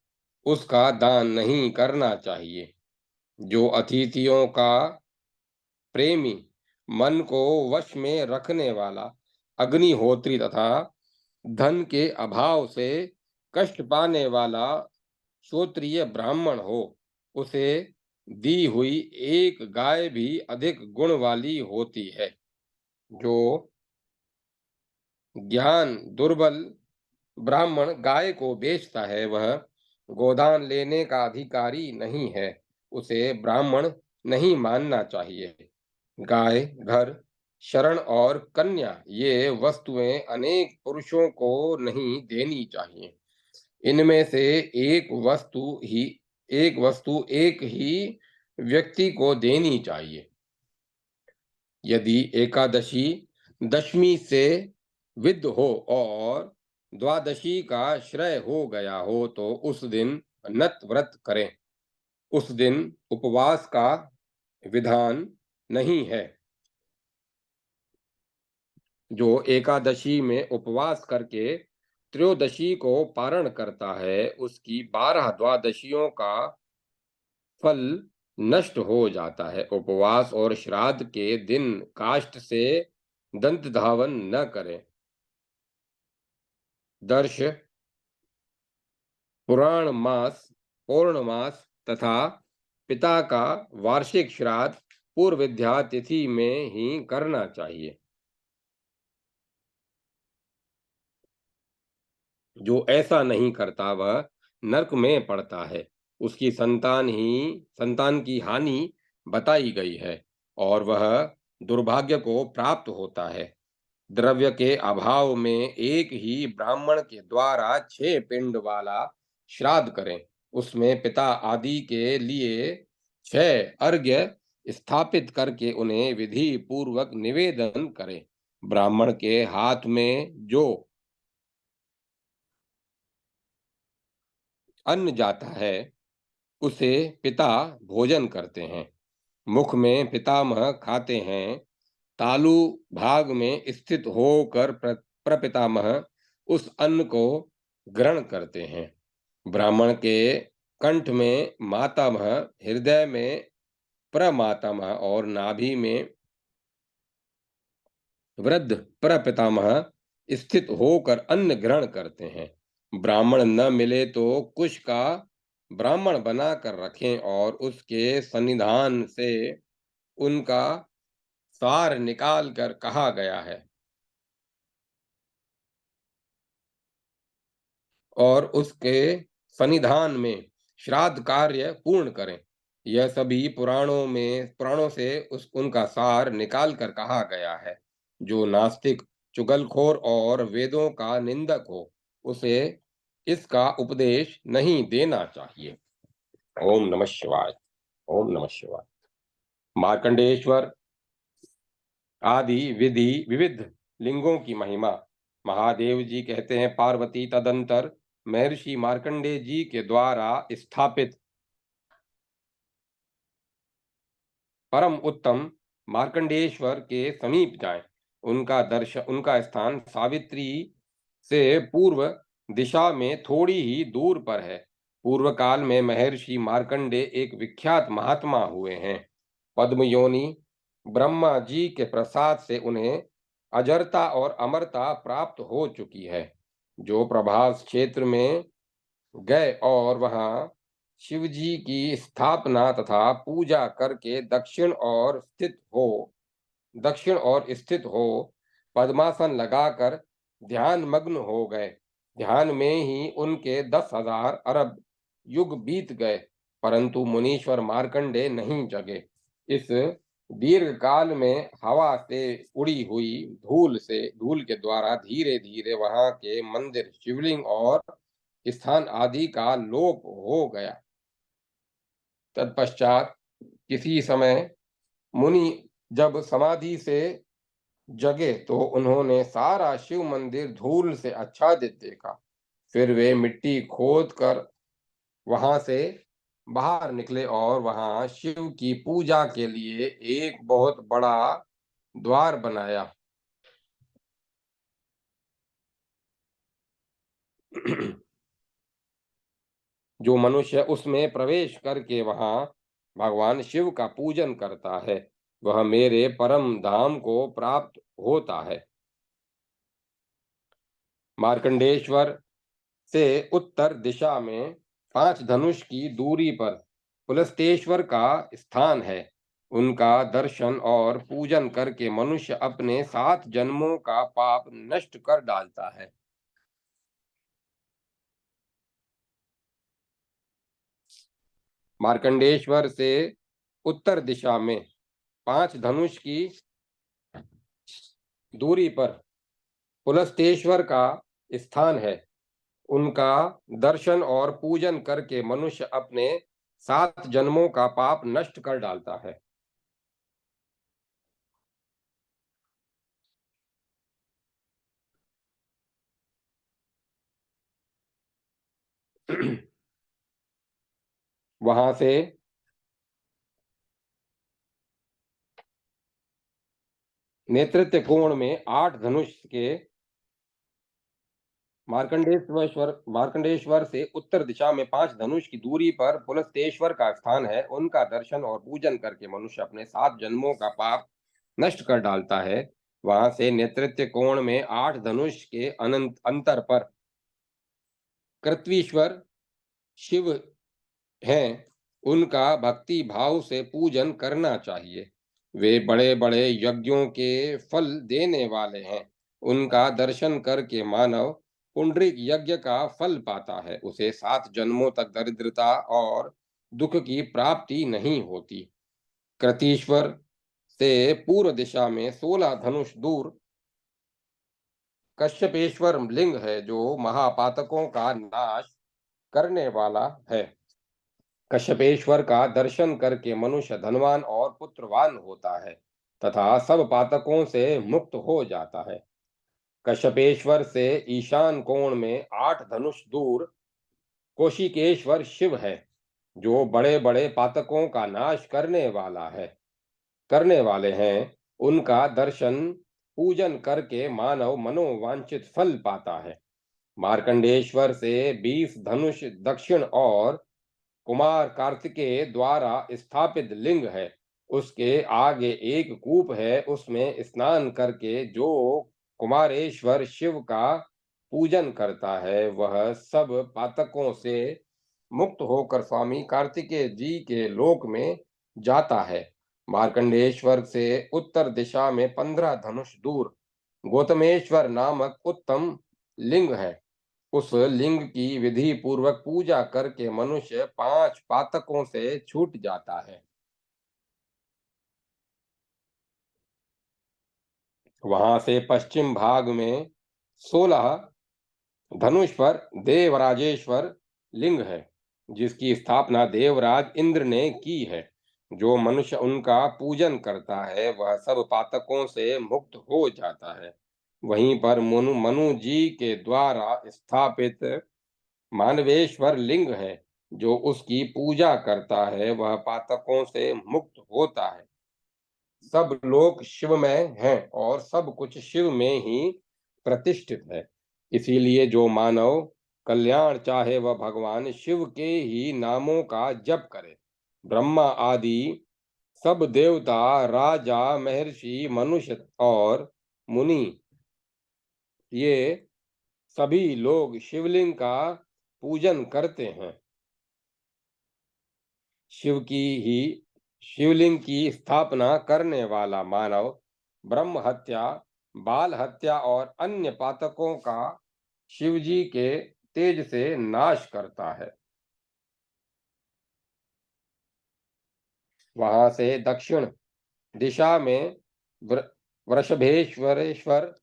उसका दान नहीं करना चाहिए। जो अतिथियों का प्रेमी, मन को वश में रखने वाला, अग्निहोत्री तथा धन के अभाव से कष्ट पाने वाला क्षत्रिय ब्राह्मण हो, उसे दी हुई एक गाय भी अधिक गुण वाली होती है। जो ज्ञान दुर्बल ब्राह्मण गाय को बेचता है, वह गोदान लेने का अधिकारी नहीं है, उसे ब्राह्मण नहीं मानना चाहिए। गाय, घर, शरण और कन्या ये वस्तुएं अनेक पुरुषों को नहीं देनी चाहिए। इनमें से एक वस्तु एक ही व्यक्ति को देनी चाहिए। यदि एकादशी दशमी से विद्ध हो और द्वादशी का श्रय हो गया हो तो उस दिन नत व्रत करें। उस दिन उपवास का विधान नहीं है। जो एकादशी में उपवास करके त्रयोदशी को पारण करता है, उसकी 12 द्वादशियों का फल नष्ट हो जाता है। उपवास और श्राद्ध के दिन काष्ठ से दंत धावन न करें। दर्श, पुराण मास, पौर्णमास तथा पिता का वार्षिक श्राद्ध पूर्व विद्या तिथि में ही करना चाहिए। जो ऐसा नहीं करता वह नरक में पड़ता है। उसकी संतान की हानि बताई गई है और वह दुर्भाग्य को प्राप्त होता है। द्रव्य के अभाव में एक ही ब्राह्मण के द्वारा 6 पिंड वाला श्राद्ध करें। उसमें पिता आदि के लिए 6 अर्घ्य स्थापित करके उन्हें विधि पूर्वक निवेदन करें। ब्राह्मण के हाथ में जो अन्न जाता है, उसे पिता भोजन करते हैं। मुख में पितामह खाते हैं। तालु भाग में स्थित होकर प्रपितामह उस अन्न को ग्रहण करते हैं। ब्राह्मण के कंठ में मातामह, हृदय में प्रमातामह और नाभि में वृद्ध प्रपितामह स्थित होकर अन्न ग्रहण करते हैं। ब्राह्मण न मिले तो कुश का ब्राह्मण बनाकर रखें और उसके सन्निधान से उनका सार निकाल कर कहा गया है और उसके सन्निधान में श्राद्ध कार्य पूर्ण करें। यह सभी पुराणों से उनका सार निकाल कर कहा गया है। जो नास्तिक, चुगलखोर और वेदों का निंदक हो, उसे इसका उपदेश नहीं देना चाहिए। ओम नमः शिवाय। ओम नमः शिवाय। मार्कंडेश्वर आदि विधि विविध लिंगों की महिमा। महादेव जी कहते हैं, पार्वती तदंतर महर्षि मार्कंडेय जी के द्वारा स्थापित परम उत्तम मार्कंडेश्वर के समीप जाएं। उनका स्थान सावित्री से पूर्व दिशा में थोड़ी ही दूर पर है। पूर्व काल में महर्षि मार्कंडेय एक विख्यात महात्मा हुए हैं। पद्मयोनि ब्रह्मा जी के प्रसाद से उन्हें अजरता और अमरता प्राप्त हो चुकी है। जो प्रभास क्षेत्र में गए और वहां शिव जी की स्थापना तथा पूजा करके दक्षिण और स्थित हो पद्मासन लगाकर ध्यान मग्न हो गए। ध्यान में ही उनके 10,000 अरब युग बीत गए, परंतु मुनीश्वर मार्कंडे नहीं जगे। इस दीर्घ काल में हवा से उड़ी हुई धूल के द्वारा धीरे धीरे वहां के मंदिर, शिवलिंग और स्थान आदि का लोप हो गया। तत्पश्चात किसी समय मुनि जब समाधि से जगे तो उन्होंने सारा शिव मंदिर धूल से आच्छादित देखा। फिर वे मिट्टी खोद कर वहां से बाहर निकले और वहां शिव की पूजा के लिए एक बहुत बड़ा द्वार बनाया। जो मनुष्य उसमें प्रवेश करके वहां भगवान शिव का पूजन करता है, वह मेरे परम धाम को प्राप्त होता है। मार्कंडेश्वर से उत्तर दिशा में 5 धनुष की दूरी पर पुलस्तेश्वर का स्थान है। उनका दर्शन और पूजन करके मनुष्य अपने 7 जन्मों का पाप नष्ट कर डालता है। मार्कंडेश्वर से उत्तर दिशा में 5 धनुष की दूरी पर पुलस्तेश्वर का स्थान है। उनका दर्शन और पूजन करके मनुष्य अपने 7 जन्मों का पाप नष्ट कर डालता है। वहां से नेतृत्व कोण में 8 धनुष के मार्कंडेश्वर से उत्तर दिशा में 5 धनुष की दूरी पर पुलस्तेश्वर का स्थान है। उनका दर्शन और पूजन करके मनुष्य अपने 7 जन्मों का पाप नष्ट कर डालता है। वहां से नेतृत्व कोण में 8 धनुष के अनंत अंतर पर कृत्वीश्वर शिव हैं। उनका भक्ति भाव से पूजन करना चाहिए। वे बड़े बड़े यज्ञों के फल देने वाले हैं। उनका दर्शन करके मानव पुंडरीक यज्ञ का फल पाता है। उसे 7 जन्मों तक दरिद्रता और दुख की प्राप्ति नहीं होती। कृतीश्वर से पूर्व दिशा में 16 धनुष दूर कश्यपेश्वर लिंग है, जो महापातकों का नाश करने वाला है। कश्यपेश्वर का दर्शन करके मनुष्य धनवान और पुत्रवान होता है तथा सब पातकों से मुक्त हो जाता है। कश्यपेश्वर से ईशान कोण में 8 धनुष दूर कौशिकेश्वर शिव है, जो बड़े बड़े पातकों का नाश करने वाले हैं। उनका दर्शन पूजन करके मानव मनोवांछित फल पाता है। मार्कंडेश्वर से 20 धनुष दक्षिण और कुमार कार्तिकेय द्वारा स्थापित लिंग है। उसके आगे एक कूप है। उसमें स्नान करके जो कुमारेश्वर शिव का पूजन करता है, वह सब पातकों से मुक्त होकर स्वामी कार्तिकेय जी के लोक में जाता है। मार्कंडेश्वर से उत्तर दिशा में 15 धनुष दूर गौतमेश्वर नामक उत्तम लिंग है। उस लिंग की विधि पूर्वक पूजा करके मनुष्य 5 पातकों से छूट जाता है। वहां से पश्चिम भाग में 16 धनुष पर देवराजेश्वर लिंग है, जिसकी स्थापना देवराज इंद्र ने की है। जो मनुष्य उनका पूजन करता है, वह सब पातकों से मुक्त हो जाता है। वहीं पर मनु जी के द्वारा स्थापित मानवेश्वर लिंग है। जो उसकी पूजा करता है, वह पातकों से मुक्त होता है। सब लोग शिवमय हैं और सब कुछ शिव में ही प्रतिष्ठित है। इसीलिए जो मानव कल्याण चाहे, वह भगवान शिव के ही नामों का जप करे। ब्रह्मा आदि सब देवता, राजा, महर्षि, मनुष्य और मुनि, ये सभी लोग शिवलिंग का पूजन करते हैं। शिव की ही शिवलिंग की स्थापना करने वाला मानव ब्रह्म हत्या, बाल हत्या और अन्य पातकों का शिवजी के तेज से नाश करता है। वहां से दक्षिण दिशा में वृषभेश्वरेश्वर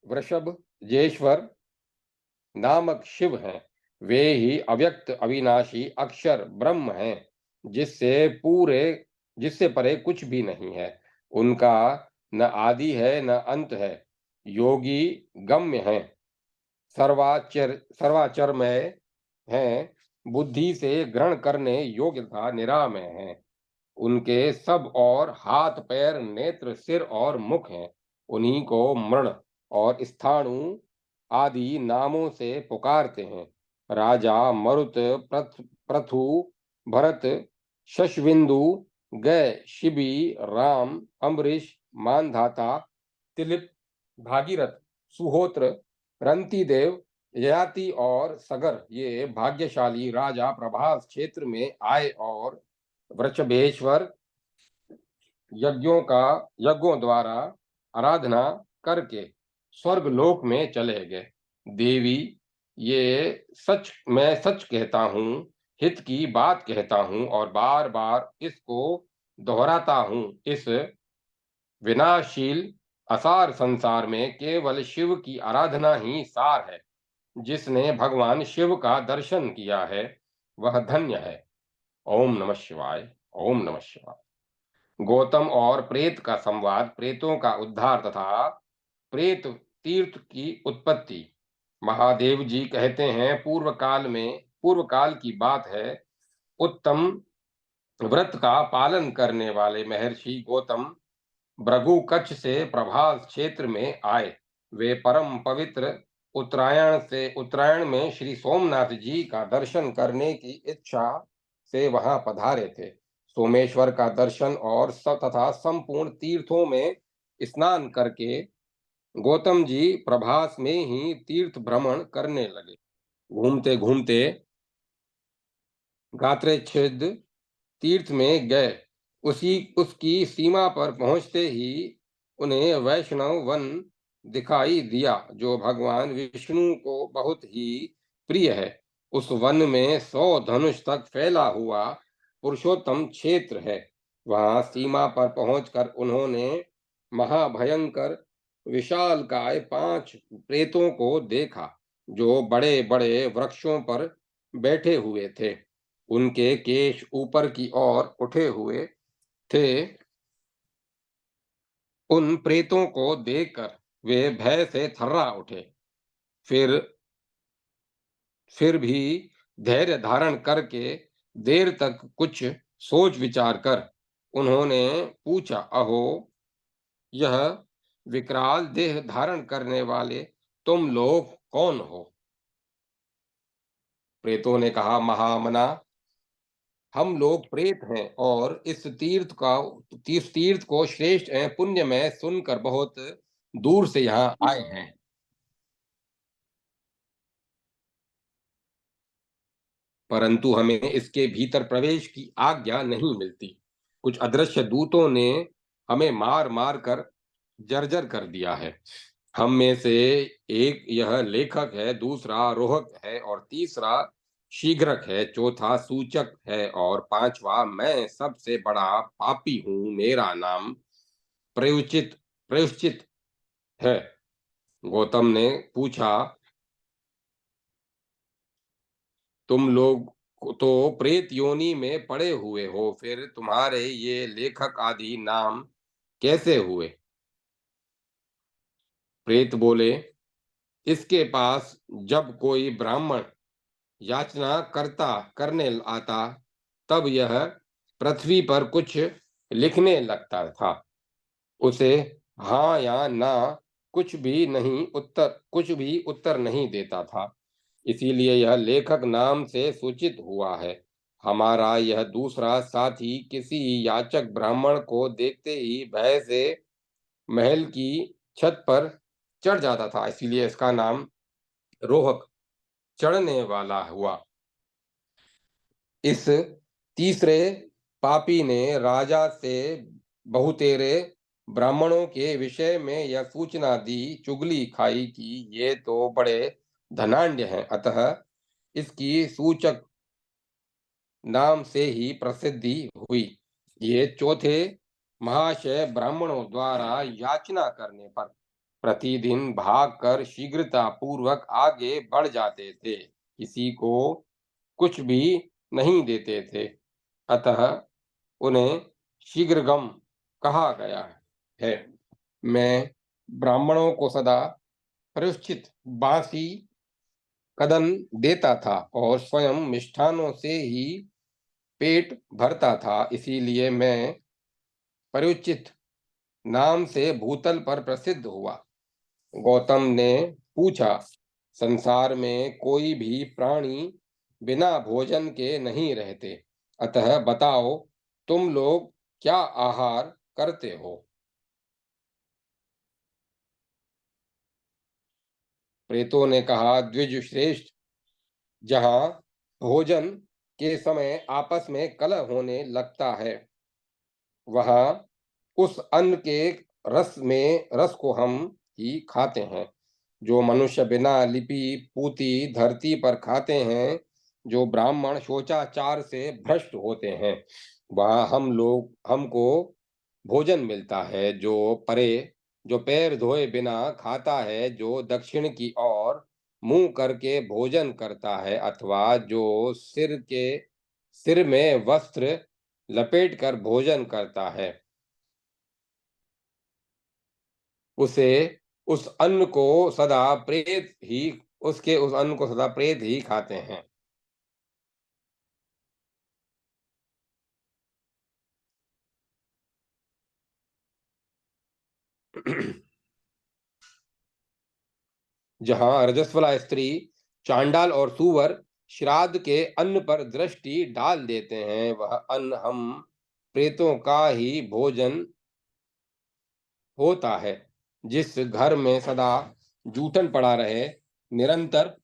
वृषभजेश्वर नामक शिव हैं। वे ही अव्यक्त अविनाशी अक्षर ब्रह्म हैं, जिससे परे कुछ भी नहीं है। उनका न आदि है न अंत है। योगी गम्य हैं, सर्वाचरमय हैं, बुद्धि से ग्रहण करने योग्य तथा निरामय हैं। उनके सब और हाथ पैर नेत्र सिर और मुख हैं। उन्हीं को मृण और स्थाणु आदि नामों से पुकारते हैं। राजा मरुत, प्रथु, भरत, शशविंदु, गय, शिबी, राम, अम्बरीश, मानधाता, तिलिप, भागीरथ, सुहोत्र, रंती देव, ययाति और सगर ये भाग्यशाली राजा प्रभास क्षेत्र में आए और वृषभेश्वर यज्ञों द्वारा आराधना करके स्वर्ग लोक में चले गए। देवी, ये मैं सच कहता हूँ, हित की बात कहता हूँ और बार बार इसको दोहराता हूँ। इस विनाशील असार संसार में केवल शिव की आराधना ही सार है। जिसने भगवान शिव का दर्शन किया है वह धन्य है। ओम नमः शिवाय। ओम नमः शिवाय। गौतम और प्रेत का संवाद, प्रेतों का उद्धार तथा प्रेत तीर्थ की उत्पत्ति। महादेव जी कहते हैं, पूर्व काल की बात है, उत्तम व्रत का पालन करने वाले महर्षि गौतम भृगु कच्छ से प्रभास क्षेत्र में आए। वे परम पवित्र उत्तरायण में श्री सोमनाथ जी का दर्शन करने की इच्छा से वहां पधारे थे। सोमेश्वर का दर्शन और तथा संपूर्ण तीर्थों में स्नान करके गौतम जी प्रभास में ही तीर्थ भ्रमण करने लगे। घूमते घूमते गात्रेच्छिद तीर्थ में गए। उसकी सीमा पर पहुंचते ही उन्हें वैष्णव वन दिखाई दिया, जो भगवान विष्णु को बहुत ही प्रिय है। उस वन में 100 धनुष तक फैला हुआ पुरुषोत्तम क्षेत्र है। वहां सीमा पर पहुंचकर उन्होंने महाभयंकर विशालकाय 5 प्रेतों को देखा, जो बड़े बड़े वृक्षों पर बैठे हुए थे। उनके केश ऊपर की ओर उठे हुए थे। उन प्रेतों को देखकर वे भय से थर्रा उठे। फिर फिर भी धैर्य धारण करके देर तक कुछ सोच विचार कर उन्होंने पूछा, अहो, यह विकराल देह धारण करने वाले तुम लोग कौन हो? प्रेतों ने कहा, महामना, हम लोग प्रेत हैं और इस तीर्थ को श्रेष्ठ एवं पुण्यमय सुनकर बहुत दूर से यहाँ आए हैं। परंतु हमें इसके भीतर प्रवेश की आज्ञा नहीं मिलती। कुछ अदृश्य दूतों ने हमें मार मार कर जर्जर कर दिया है। हम में से एक यह लेखक है, दूसरा रोहक है और तीसरा शीघ्रक है, चौथा सूचक है और पांचवा मैं सबसे बड़ा पापी हूँ। मेरा नाम प्रयुचित प्रयुश्चित है। गौतम ने पूछा, तुम लोग तो प्रेत योनि में पड़े हुए हो, फिर तुम्हारे ये लेखक आदि नाम कैसे हुए? प्रेत बोले, इसके पास जब कोई ब्राह्मण याचना करने आता, तब यह पृथ्वी पर कुछ लिखने लगता था। उसे हाँ या ना कुछ भी उत्तर नहीं देता था। इसीलिए यह लेखक नाम से सूचित हुआ है। हमारा यह दूसरा साथी किसी याचक ब्राह्मण को देखते ही भय से महल की छत पर चढ़ जाता था, इसीलिए इसका नाम रोहक, चढ़ने वाला हुआ। इस तीसरे पापी ने राजा से बहुतेरे ब्राह्मणों के विषय में यह सूचना दी, चुगली खाई कि ये तो बड़े धनाढ्य हैं, अतः इसकी सूचक नाम से ही प्रसिद्धि हुई। ये चौथे महाशय ब्राह्मणों द्वारा याचना करने पर प्रतिदिन भागकर शीघ्रता पूर्वक आगे बढ़ जाते थे, किसी को कुछ भी नहीं देते थे, अतः उन्हें शीघ्रगम कहा गया है। मैं ब्राह्मणों को सदा परिचित बासी कदन देता था और स्वयं मिष्ठानों से ही पेट भरता था, इसीलिए मैं परिचित नाम से भूतल पर प्रसिद्ध हुआ। गौतम ने पूछा, संसार में कोई भी प्राणी बिना भोजन के नहीं रहते, अतः बताओ, तुम लोग क्या आहार करते हो? प्रेतों ने कहा, द्विज श्रेष्ठ, जहां भोजन के समय आपस में कलह होने लगता है, वहां उस अन्न के रस को हम ही खाते हैं। जो मनुष्य बिना लिपि पूती धरती पर खाते हैं, जो ब्राह्मण शोचाचार से भ्रष्ट होते हैं, वहां हमको भोजन मिलता है। जो पैर धोए बिना खाता है, जो दक्षिण की ओर मुंह करके भोजन करता है, अथवा जो सिर में वस्त्र लपेट कर भोजन करता है, उसे उस अन्न को सदा प्रेत ही उसके उस अन्न को सदा प्रेत ही खाते हैं। जहां रजस्वला स्त्री, चांडाल और सूअर श्राद्ध के अन्न पर दृष्टि डाल देते हैं, वह अन्न हम प्रेतों का ही भोजन होता है। जिस घर में सदा जूठन पड़ा रहे, निरंतर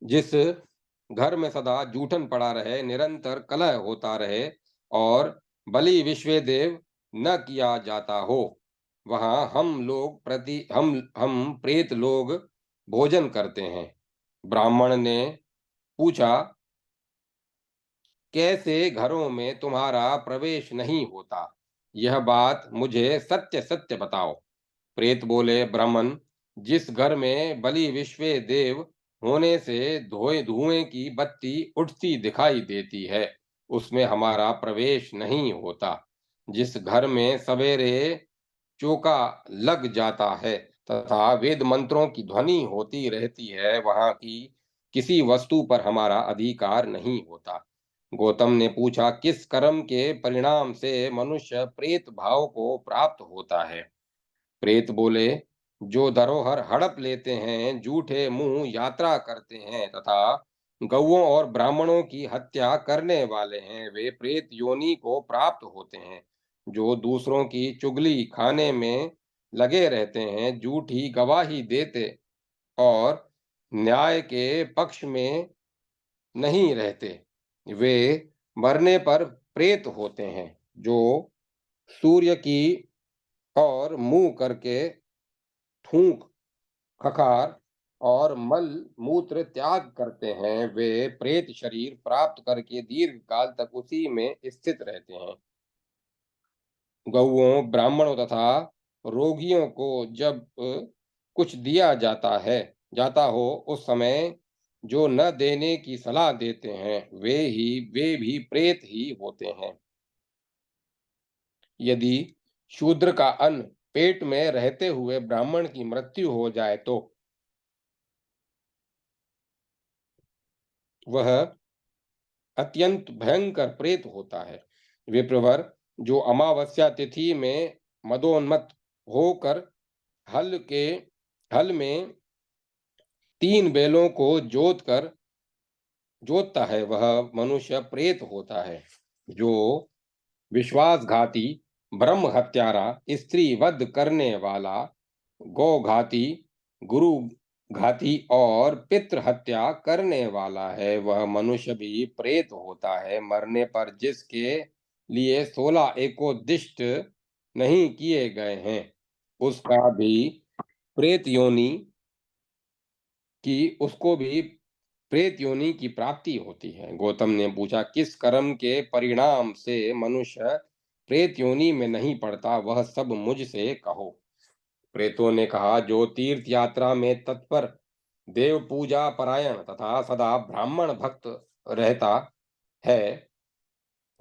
जिस घर में सदा जूठन पड़ा रहे, निरंतर कलह होता रहे और बलि विश्वदेव न किया जाता हो, वहां हम प्रेत लोग भोजन करते हैं। ब्राह्मण ने पूछा, कैसे घरों में तुम्हारा प्रवेश नहीं होता? यह बात मुझे सत्य सत्य बताओ। प्रेत बोले, ब्राह्मण, जिस घर में बलि विश्व देव होने से धुएं की बत्ती उठती दिखाई देती है, उसमें हमारा प्रवेश नहीं होता। जिस घर में सवेरे चौका लग जाता है तथा वेद मंत्रों की ध्वनि होती रहती है, वहां की किसी वस्तु पर हमारा अधिकार नहीं होता। गौतम ने पूछा, किस कर्म के परिणाम से मनुष्य प्रेत भाव को प्राप्त होता है? प्रेत बोले, जो धरोहर हड़प लेते हैं, झूठे मुंह यात्रा करते हैं तथा गौओं और ब्राह्मणों की हत्या करने वाले हैं, वे प्रेत योनि को प्राप्त होते हैं। जो दूसरों की चुगली खाने में लगे रहते हैं, झूठी गवाही देते और न्याय के पक्ष में नहीं रहते, वे मरने पर प्रेत होते हैं। जो सूर्य की और मुंह करके थूक, खखार और मल मूत्र त्याग करते हैं, वे प्रेत शरीर प्राप्त करके दीर्घ काल तक उसी में स्थित रहते हैं। गौओं, ब्राह्मणों तथा रोगियों को जब कुछ दिया जाता हो, उस समय जो न देने की सलाह देते हैं, वे भी प्रेत ही होते हैं। यदि शूद्र का अन्न पेट में रहते हुए ब्राह्मण की मृत्यु हो जाए, तो वह अत्यंत भयंकर प्रेत होता है। विप्रवर, जो अमावस्या तिथि में मदोन्मत्त होकर हल के हल में 3 बैलों को जोतता है, वह मनुष्य प्रेत होता है। जो विश्वासघाती, ब्रह्म हत्यारा, स्त्री वध करने वाला, गौ घाती, गुरु घाती और पितृ हत्या करने वाला है, वह मनुष्य भी प्रेत होता है। मरने पर जिसके लिए 16 एकोद्दिष्ट नहीं किए गए हैं, उसका भी प्रेत योनि उसको भी प्रेत योनि की प्राप्ति होती है। गौतम ने पूछा, किस कर्म के परिणाम से मनुष्य प्रेत योनि में नहीं पड़ता, वह सब मुझसे कहो। प्रेतों ने कहा, जो तीर्थ यात्रा में तत्पर, देव पूजा परायण तथा सदा ब्राह्मण भक्त रहता है,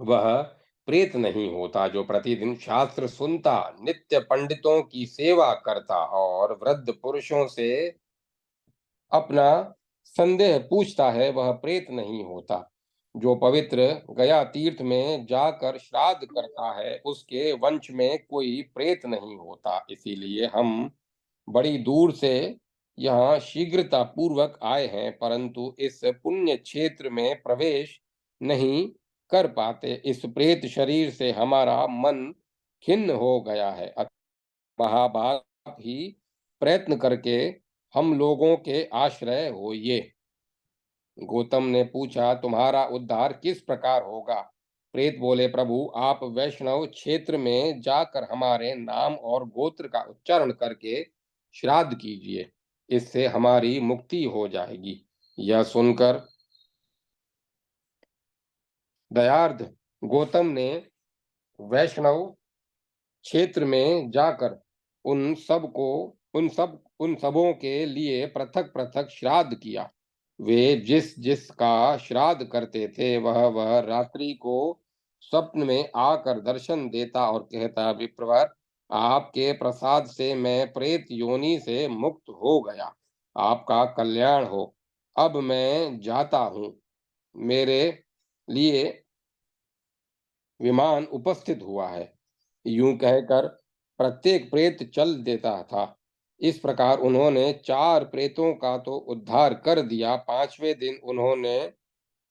वह प्रेत नहीं होता। जो प्रतिदिन शास्त्र सुनता, नित्य पंडितों की सेवा करता और वृद्ध पुरुषों से अपना संदेह पूछता है, वह प्रेत नहीं होता। जो पवित्र गया तीर्थ में जाकर श्राद्ध करता है, उसके वंश में कोई प्रेत नहीं होता। इसीलिए हम बड़ी दूर से यहाँ शीघ्रता पूर्वक आए हैं, परंतु इस पुण्य क्षेत्र में प्रवेश नहीं कर पाते। इस प्रेत शरीर से हमारा मन खिन्न हो गया है। महाभाप ही प्रयत्न करके हम लोगों के आश्रय होइए। गौतम ने पूछा, तुम्हारा उद्धार किस प्रकार होगा? प्रेत बोले, प्रभु आप वैष्णव क्षेत्र में जाकर हमारे नाम और गोत्र का उच्चारण करके श्राद्ध कीजिए, इससे हमारी मुक्ति हो जाएगी। यह सुनकर दयार्थ गौतम ने वैष्णव क्षेत्र में जाकर उन सबों के लिए पृथक पृथक श्राद्ध किया। वे जिस जिसका श्राद्ध करते थे वह रात्रि को स्वप्न में आकर दर्शन देता और कहता, विप्रवर आपके प्रसाद से मैं प्रेत योनि से मुक्त हो गया, आपका कल्याण हो। अब मैं जाता हूँ, मेरे लिए विमान उपस्थित हुआ है। यूं कहकर प्रत्येक प्रेत चल देता था। इस प्रकार उन्होंने 4 प्रेतों का तो उद्धार कर दिया। 5वें दिन उन्होंने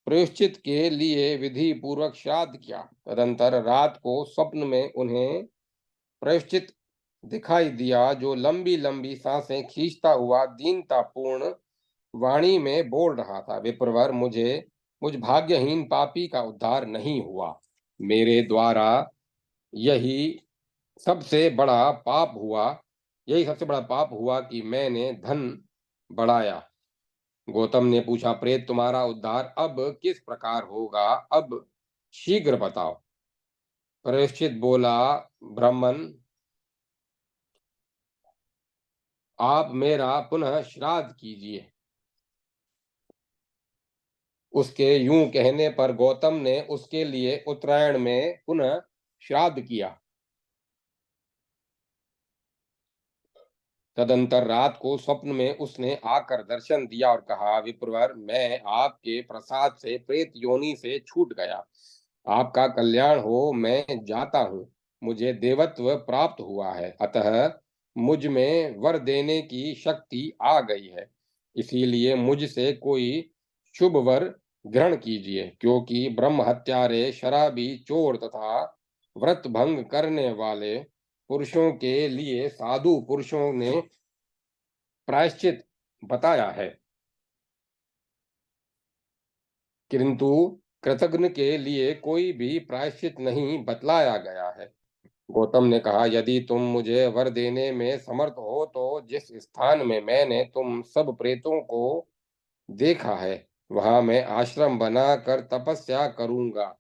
प्रायश्चित के लिए विधि पूर्वक श्राद्ध किया। तदंतर रात को स्वप्न में उन्हें प्रायश्चित दिखाई दिया, जो लंबी लंबी सांसें खींचता हुआ दीनतापूर्ण वाणी में बोल रहा था, विप्रवर मुझ भाग्यहीन पापी का उद्धार नहीं हुआ। मेरे द्वारा यही सबसे बड़ा पाप हुआ यही सबसे बड़ा पाप हुआ कि मैंने धन बढ़ाया। गौतम ने पूछा, प्रेत तुम्हारा उद्धार अब किस प्रकार होगा? अब शीघ्र बताओ। परीक्षित बोला, ब्राह्मण आप मेरा पुनः श्राद्ध कीजिए। उसके यूं कहने पर गौतम ने उसके लिए उत्तरायण में पुनः श्राद्ध किया। तदंतर रात को स्वप्न में उसने आकर दर्शन दिया और कहा, विप्रवर मैं आपके प्रसाद से प्रेत योनि से छूट गया, आपका कल्याण हो। मैं जाता हूँ, मुझे देवत्व प्राप्त हुआ है, अतः मुझ में वर देने की शक्ति आ गई है। इसीलिए मुझसे कोई शुभ वर ग्रहण कीजिए, क्योंकि ब्रह्म हत्यारे, शराबी, चोर तथा व्रत भंग करने वाले पुरुषों के लिए साधु पुरुषों ने प्रायश्चित बताया है, किंतु कृतघ्न के लिए कोई भी प्रायश्चित नहीं बतलाया गया है। गौतम ने कहा, यदि तुम मुझे वर देने में समर्थ हो तो जिस स्थान में मैंने तुम सब प्रेतों को देखा है वहां मैं आश्रम बनाकर तपस्या करूंगा।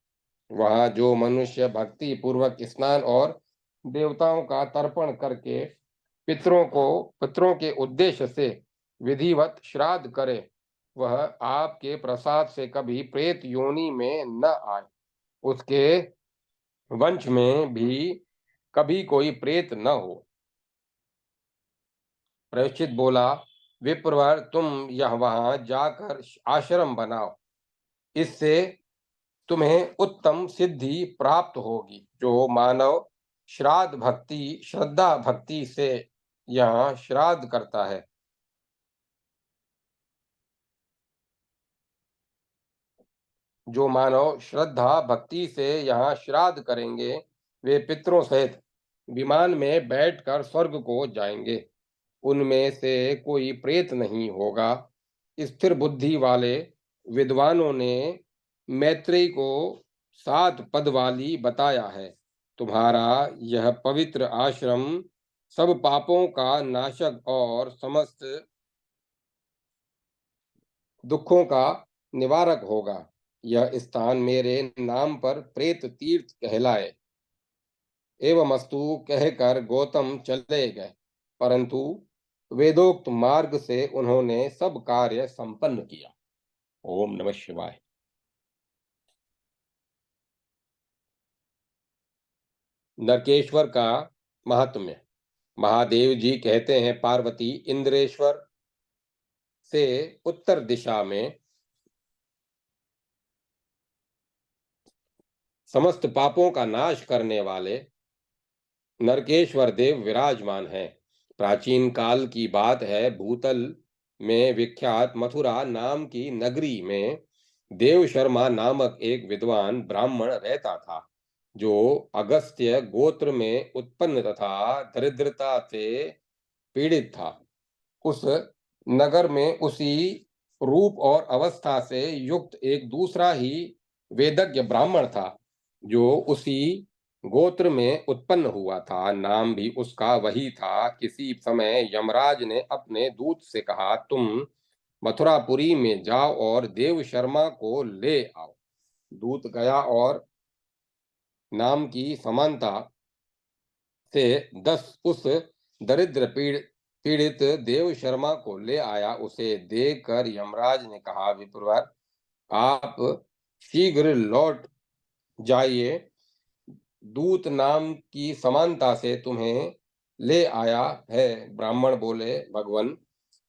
वहां जो मनुष्य भक्ति पूर्वक स्नान और देवताओं का तर्पण करके पितरों के उद्देश्य से विधिवत श्राद्ध करे, वह आपके प्रसाद से कभी प्रेत योनि में न आए, उसके वंश में भी कभी कोई प्रेत न हो। परीक्षित बोला, विप्रवर तुम यह वहां जाकर आश्रम बनाओ, इससे तुम्हें उत्तम सिद्धि प्राप्त होगी। जो मानव श्रद्धा भक्ति से यहाँ श्राद्ध करता है, जो मानव श्रद्धा भक्ति से यहाँ श्राद्ध करेंगे, वे पितरों सहित विमान में बैठकर स्वर्ग को जाएंगे। उनमें से कोई प्रेत नहीं होगा। स्थिर बुद्धि वाले विद्वानों ने मैत्रेयी को 7 पद वाली बताया है। तुम्हारा यह पवित्र आश्रम सब पापों का नाशक और समस्त दुखों का निवारक होगा। यह स्थान मेरे नाम पर प्रेत तीर्थ कहलाए। एवमस्तु कहकर गौतम चले गए, परंतु वेदोक्त मार्ग से उन्होंने सब कार्य संपन्न किया। ओम नमः शिवाय। नरकेश्वर का महात्म्य। महादेव जी कहते हैं, पार्वती इंद्रेश्वर से उत्तर दिशा में समस्त पापों का नाश करने वाले नरकेश्वर देव विराजमान हैं। प्राचीन काल की बात है, भूतल में विख्यात मथुरा नाम की नगरी में देव शर्मा नामक एक विद्वान ब्राह्मण रहता था, जो अगस्त्य गोत्र में उत्पन्न तथा दरिद्रता से पीड़ित था। उस नगर में उसी रूप और अवस्था से युक्त एक दूसरा ही वेदज्ञ ब्राह्मण था, जो उसी गोत्र में उत्पन्न हुआ था। नाम भी उसका वही था। किसी समय यमराज ने अपने दूत से कहा, तुम मथुरापुरी में जाओ और देव शर्मा को ले आओ। दूत गया और नाम की समानता से 10 उस दरिद्र पीड़ित देव शर्मा को ले आया। उसे देखकर यमराज ने कहा, विप्रवर, आप शीघ्र लौट जाइए। दूत नाम की समानता से तुम्हें ले आया है। ब्राह्मण बोले, भगवन,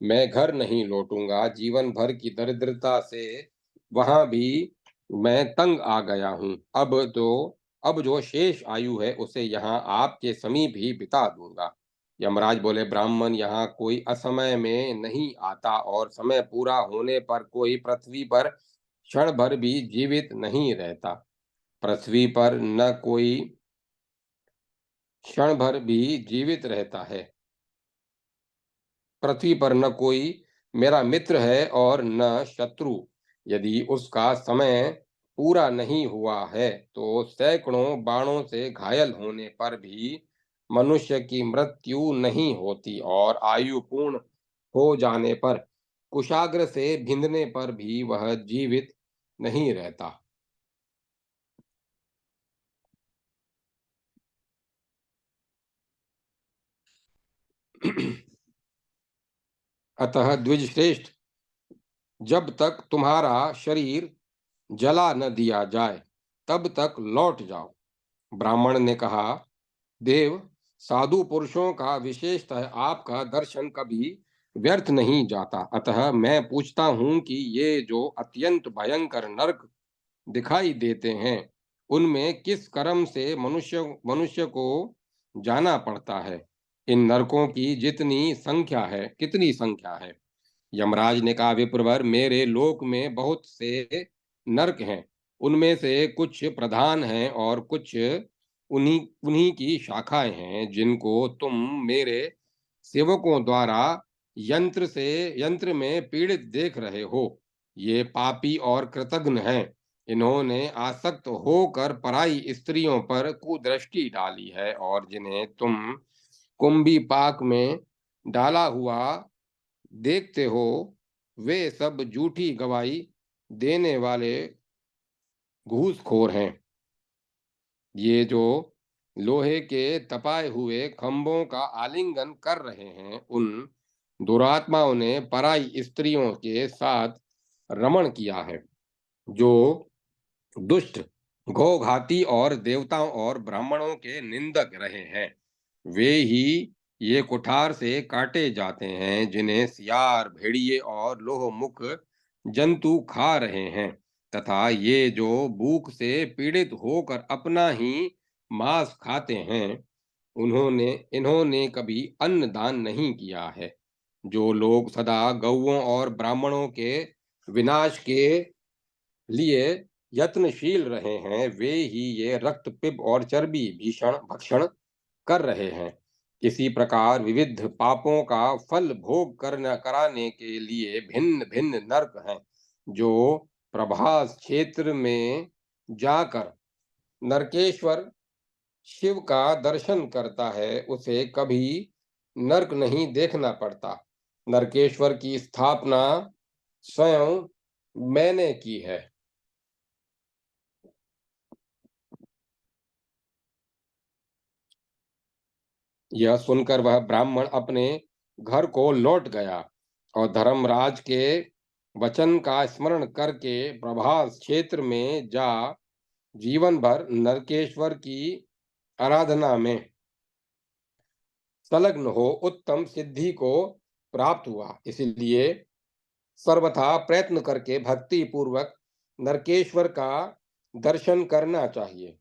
मैं घर नहीं लौटूंगा। जीवन भर की दरिद्रता से वहां भी मैं तंग आ गया हूं। अब जो शेष आयु है उसे यहाँ आपके समीप ही बिता दूंगा। यमराज बोले, ब्राह्मण, यहाँ कोई असमय में नहीं आता और समय पूरा होने पर कोई पृथ्वी पर क्षण भर भी जीवित नहीं रहता। पृथ्वी पर न कोई क्षण भर भी जीवित रहता है। पृथ्वी पर न कोई मेरा मित्र है और न शत्रु। यदि उसका समय पूरा नहीं हुआ है तो सैकड़ों बाणों से घायल होने पर भी मनुष्य की मृत्यु नहीं होती, और आयु पूर्ण हो जाने पर कुशाग्र से भिंदने पर भी वह जीवित नहीं रहता। अतः द्विजश्रेष्ठ, जब तक तुम्हारा शरीर जला न दिया जाए तब तक लौट जाओ। ब्राह्मण ने कहा, देव, साधु पुरुषों का विशेषतः आपका दर्शन कभी व्यर्थ नहीं जाता। अतः मैं पूछता हूं कि ये जो अत्यंत भयंकर नरक दिखाई देते हैं, उनमें किस कर्म से मनुष्य मनुष्य को जाना पड़ता है? इन नरकों की कितनी संख्या है? यमराज ने कहा, विप्रवर, मेरे लोक में बहुत से नरक हैं। उनमें से कुछ प्रधान हैं और कुछ उन्हीं उन्हीं की शाखाएं हैं, जिनको तुम मेरे सेवकों द्वारा यंत्र में पीड़ित देख रहे हो। ये पापी और कृतघ्न हैं। इन्होंने आसक्त होकर पराई स्त्रियों पर कुदृष्टि डाली है, और जिन्हें तुम कुंभी पाक में डाला हुआ देखते हो, वे सब झूठी गवाही देने वाले घूसखोर हैं। ये जो लोहे के तपाए हुए खंभों का आलिंगन कर रहे हैं, उन दुरात्माओं ने पराई स्त्रियों के साथ रमण किया है। जो दुष्ट, घोघाती और देवताओं और ब्राह्मणों के निंदक रहे हैं, वे ही ये कुठार से काटे जाते हैं, जिन्हें सियार, भेड़िए और लोहमुख जंतु खा रहे हैं। तथा ये जो भूख से पीड़ित होकर अपना ही मांस खाते हैं, इन्होंने कभी अन्न दान नहीं किया है। जो लोग सदा गौओं और ब्राह्मणों के विनाश के लिए यत्नशील रहे हैं, वे ही ये रक्त, पिप और चर्बी भीषण भक्षण कर रहे हैं। इसी प्रकार विविध पापों का फल भोग करना कराने के लिए भिन्न भिन्न नरक हैं। जो प्रभास क्षेत्र में जाकर नरकेश्वर शिव का दर्शन करता है, उसे कभी नरक नहीं देखना पड़ता। नरकेश्वर की स्थापना स्वयं मैंने की है। यह सुनकर वह ब्राह्मण अपने घर को लौट गया और धर्मराज के वचन का स्मरण करके प्रभास क्षेत्र में जा जीवन भर नरकेश्वर की आराधना में संलग्न हो उत्तम सिद्धि को प्राप्त हुआ। इसलिए सर्वथा प्रयत्न करके भक्ति पूर्वक नरकेश्वर का दर्शन करना चाहिए।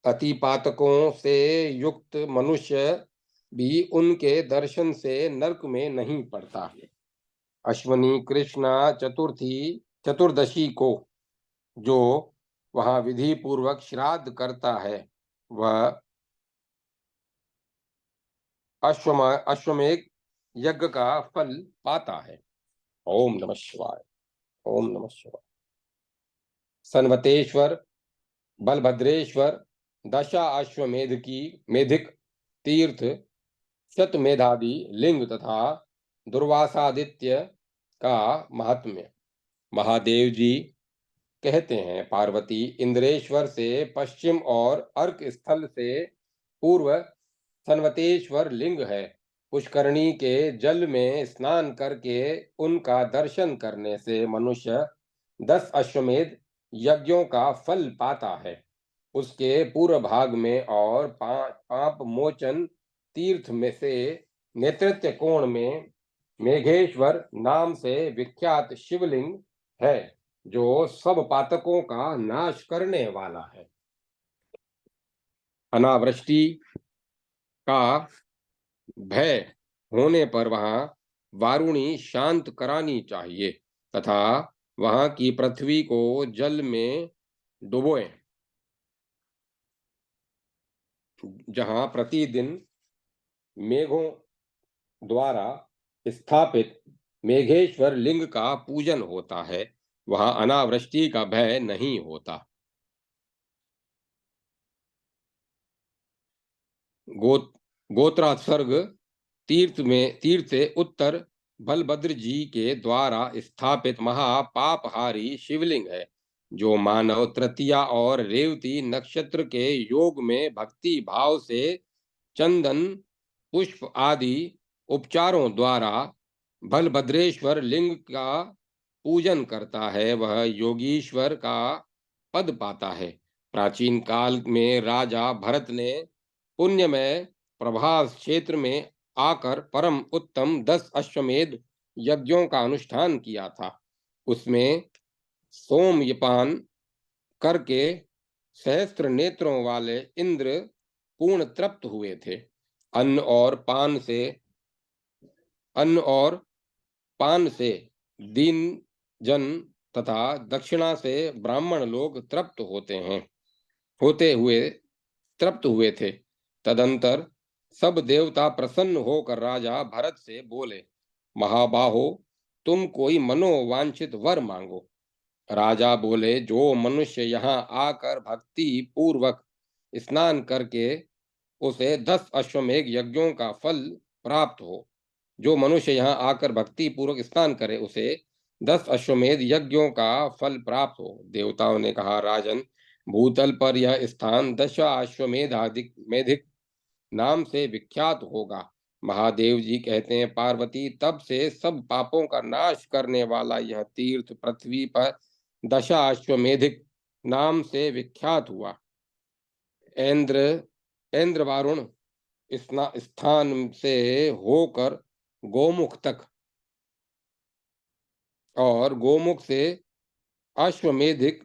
अतिपातकों से युक्त मनुष्य भी उनके दर्शन से नरक में नहीं पड़ता है। अश्वनी कृष्णा चतुर्थी चतुर्दशी को जो वहां विधि पूर्वक श्राद्ध करता है वह अश्वमेध यज्ञ का फल पाता है। ओम नमः शिवाय। ओम नमः शिवाय। सन्वतेश्वर, बलभद्रेश्वर, दशा अश्वमेध की मेधिक तीर्थ, शतमेधादि लिंग तथा दुर्वासादित्य का महात्म्य। महादेव जी कहते हैं, पार्वती इंद्रेश्वर से पश्चिम और अर्क स्थल से पूर्व सन्वतेश्वर लिंग है। पुष्करणी के जल में स्नान करके उनका दर्शन करने से मनुष्य 10 अश्वमेध यज्ञों का फल पाता है। उसके पूर्व भाग में और पाप मोचन तीर्थ में से नेतृत्व कोण में मेघेश्वर नाम से विख्यात शिवलिंग है, जो सब पातकों का नाश करने वाला है। अनावृष्टि का भय होने पर वहां वारुणी शांत करानी चाहिए तथा वहां की पृथ्वी को जल में डुबोएं, जहां प्रतिदिन मेघों द्वारा स्थापित मेघेश्वर लिंग का पूजन होता है। वहां अनावृष्टि का भय नहीं होता। गो गोत्रात्सर्ग तीर्थ से उत्तर बलभद्र जी के द्वारा स्थापित महापापहारी शिवलिंग है, जो मानव तृतीया और रेवती नक्षत्र के योग में भक्ति भाव से चंदन पुष्प आदि उपचारों द्वारा बलभद्रेश्वर लिंग का पूजन करता है, वह योगीश्वर का पद पाता है। प्राचीन काल में राजा भरत ने पुण्यमय प्रभास क्षेत्र में आकर परम उत्तम 10 अश्वमेध यज्ञों का अनुष्ठान किया था। उसमें सोमयपान करके सहस्त्र नेत्रों वाले इंद्र पूर्ण तृप्त हुए थे। अन्न और पान से अन्न और पान से दीन जन तथा दक्षिणा से ब्राह्मण लोग तृप्त हुए थे। तदंतर सब देवता प्रसन्न होकर राजा भरत से बोले, महाबाहो, तुम कोई मनोवांछित वर मांगो। राजा बोले, जो मनुष्य यहाँ आकर भक्ति पूर्वक स्नान करके उसे 10 अश्वमेध यज्ञों का फल प्राप्त हो। जो मनुष्य यहाँ आकर भक्ति पूर्वक स्नान करे उसे 10 अश्वमेध यज्ञों का फल प्राप्त हो। देवताओं ने कहा, राजन, भूतल पर यह स्थान दशा अश्वमेधाधिक मेधिक नाम से विख्यात होगा। महादेव जी कहते हैं, पार्वती, तब से सब पापों का नाश करने वाला यह तीर्थ पृथ्वी पर दशा अश्वमेधिक नाम से विख्यात हुआ। इंद्र इंद्र वारुण स्थान से होकर गोमुख तक और गोमुख से अश्वमेधिक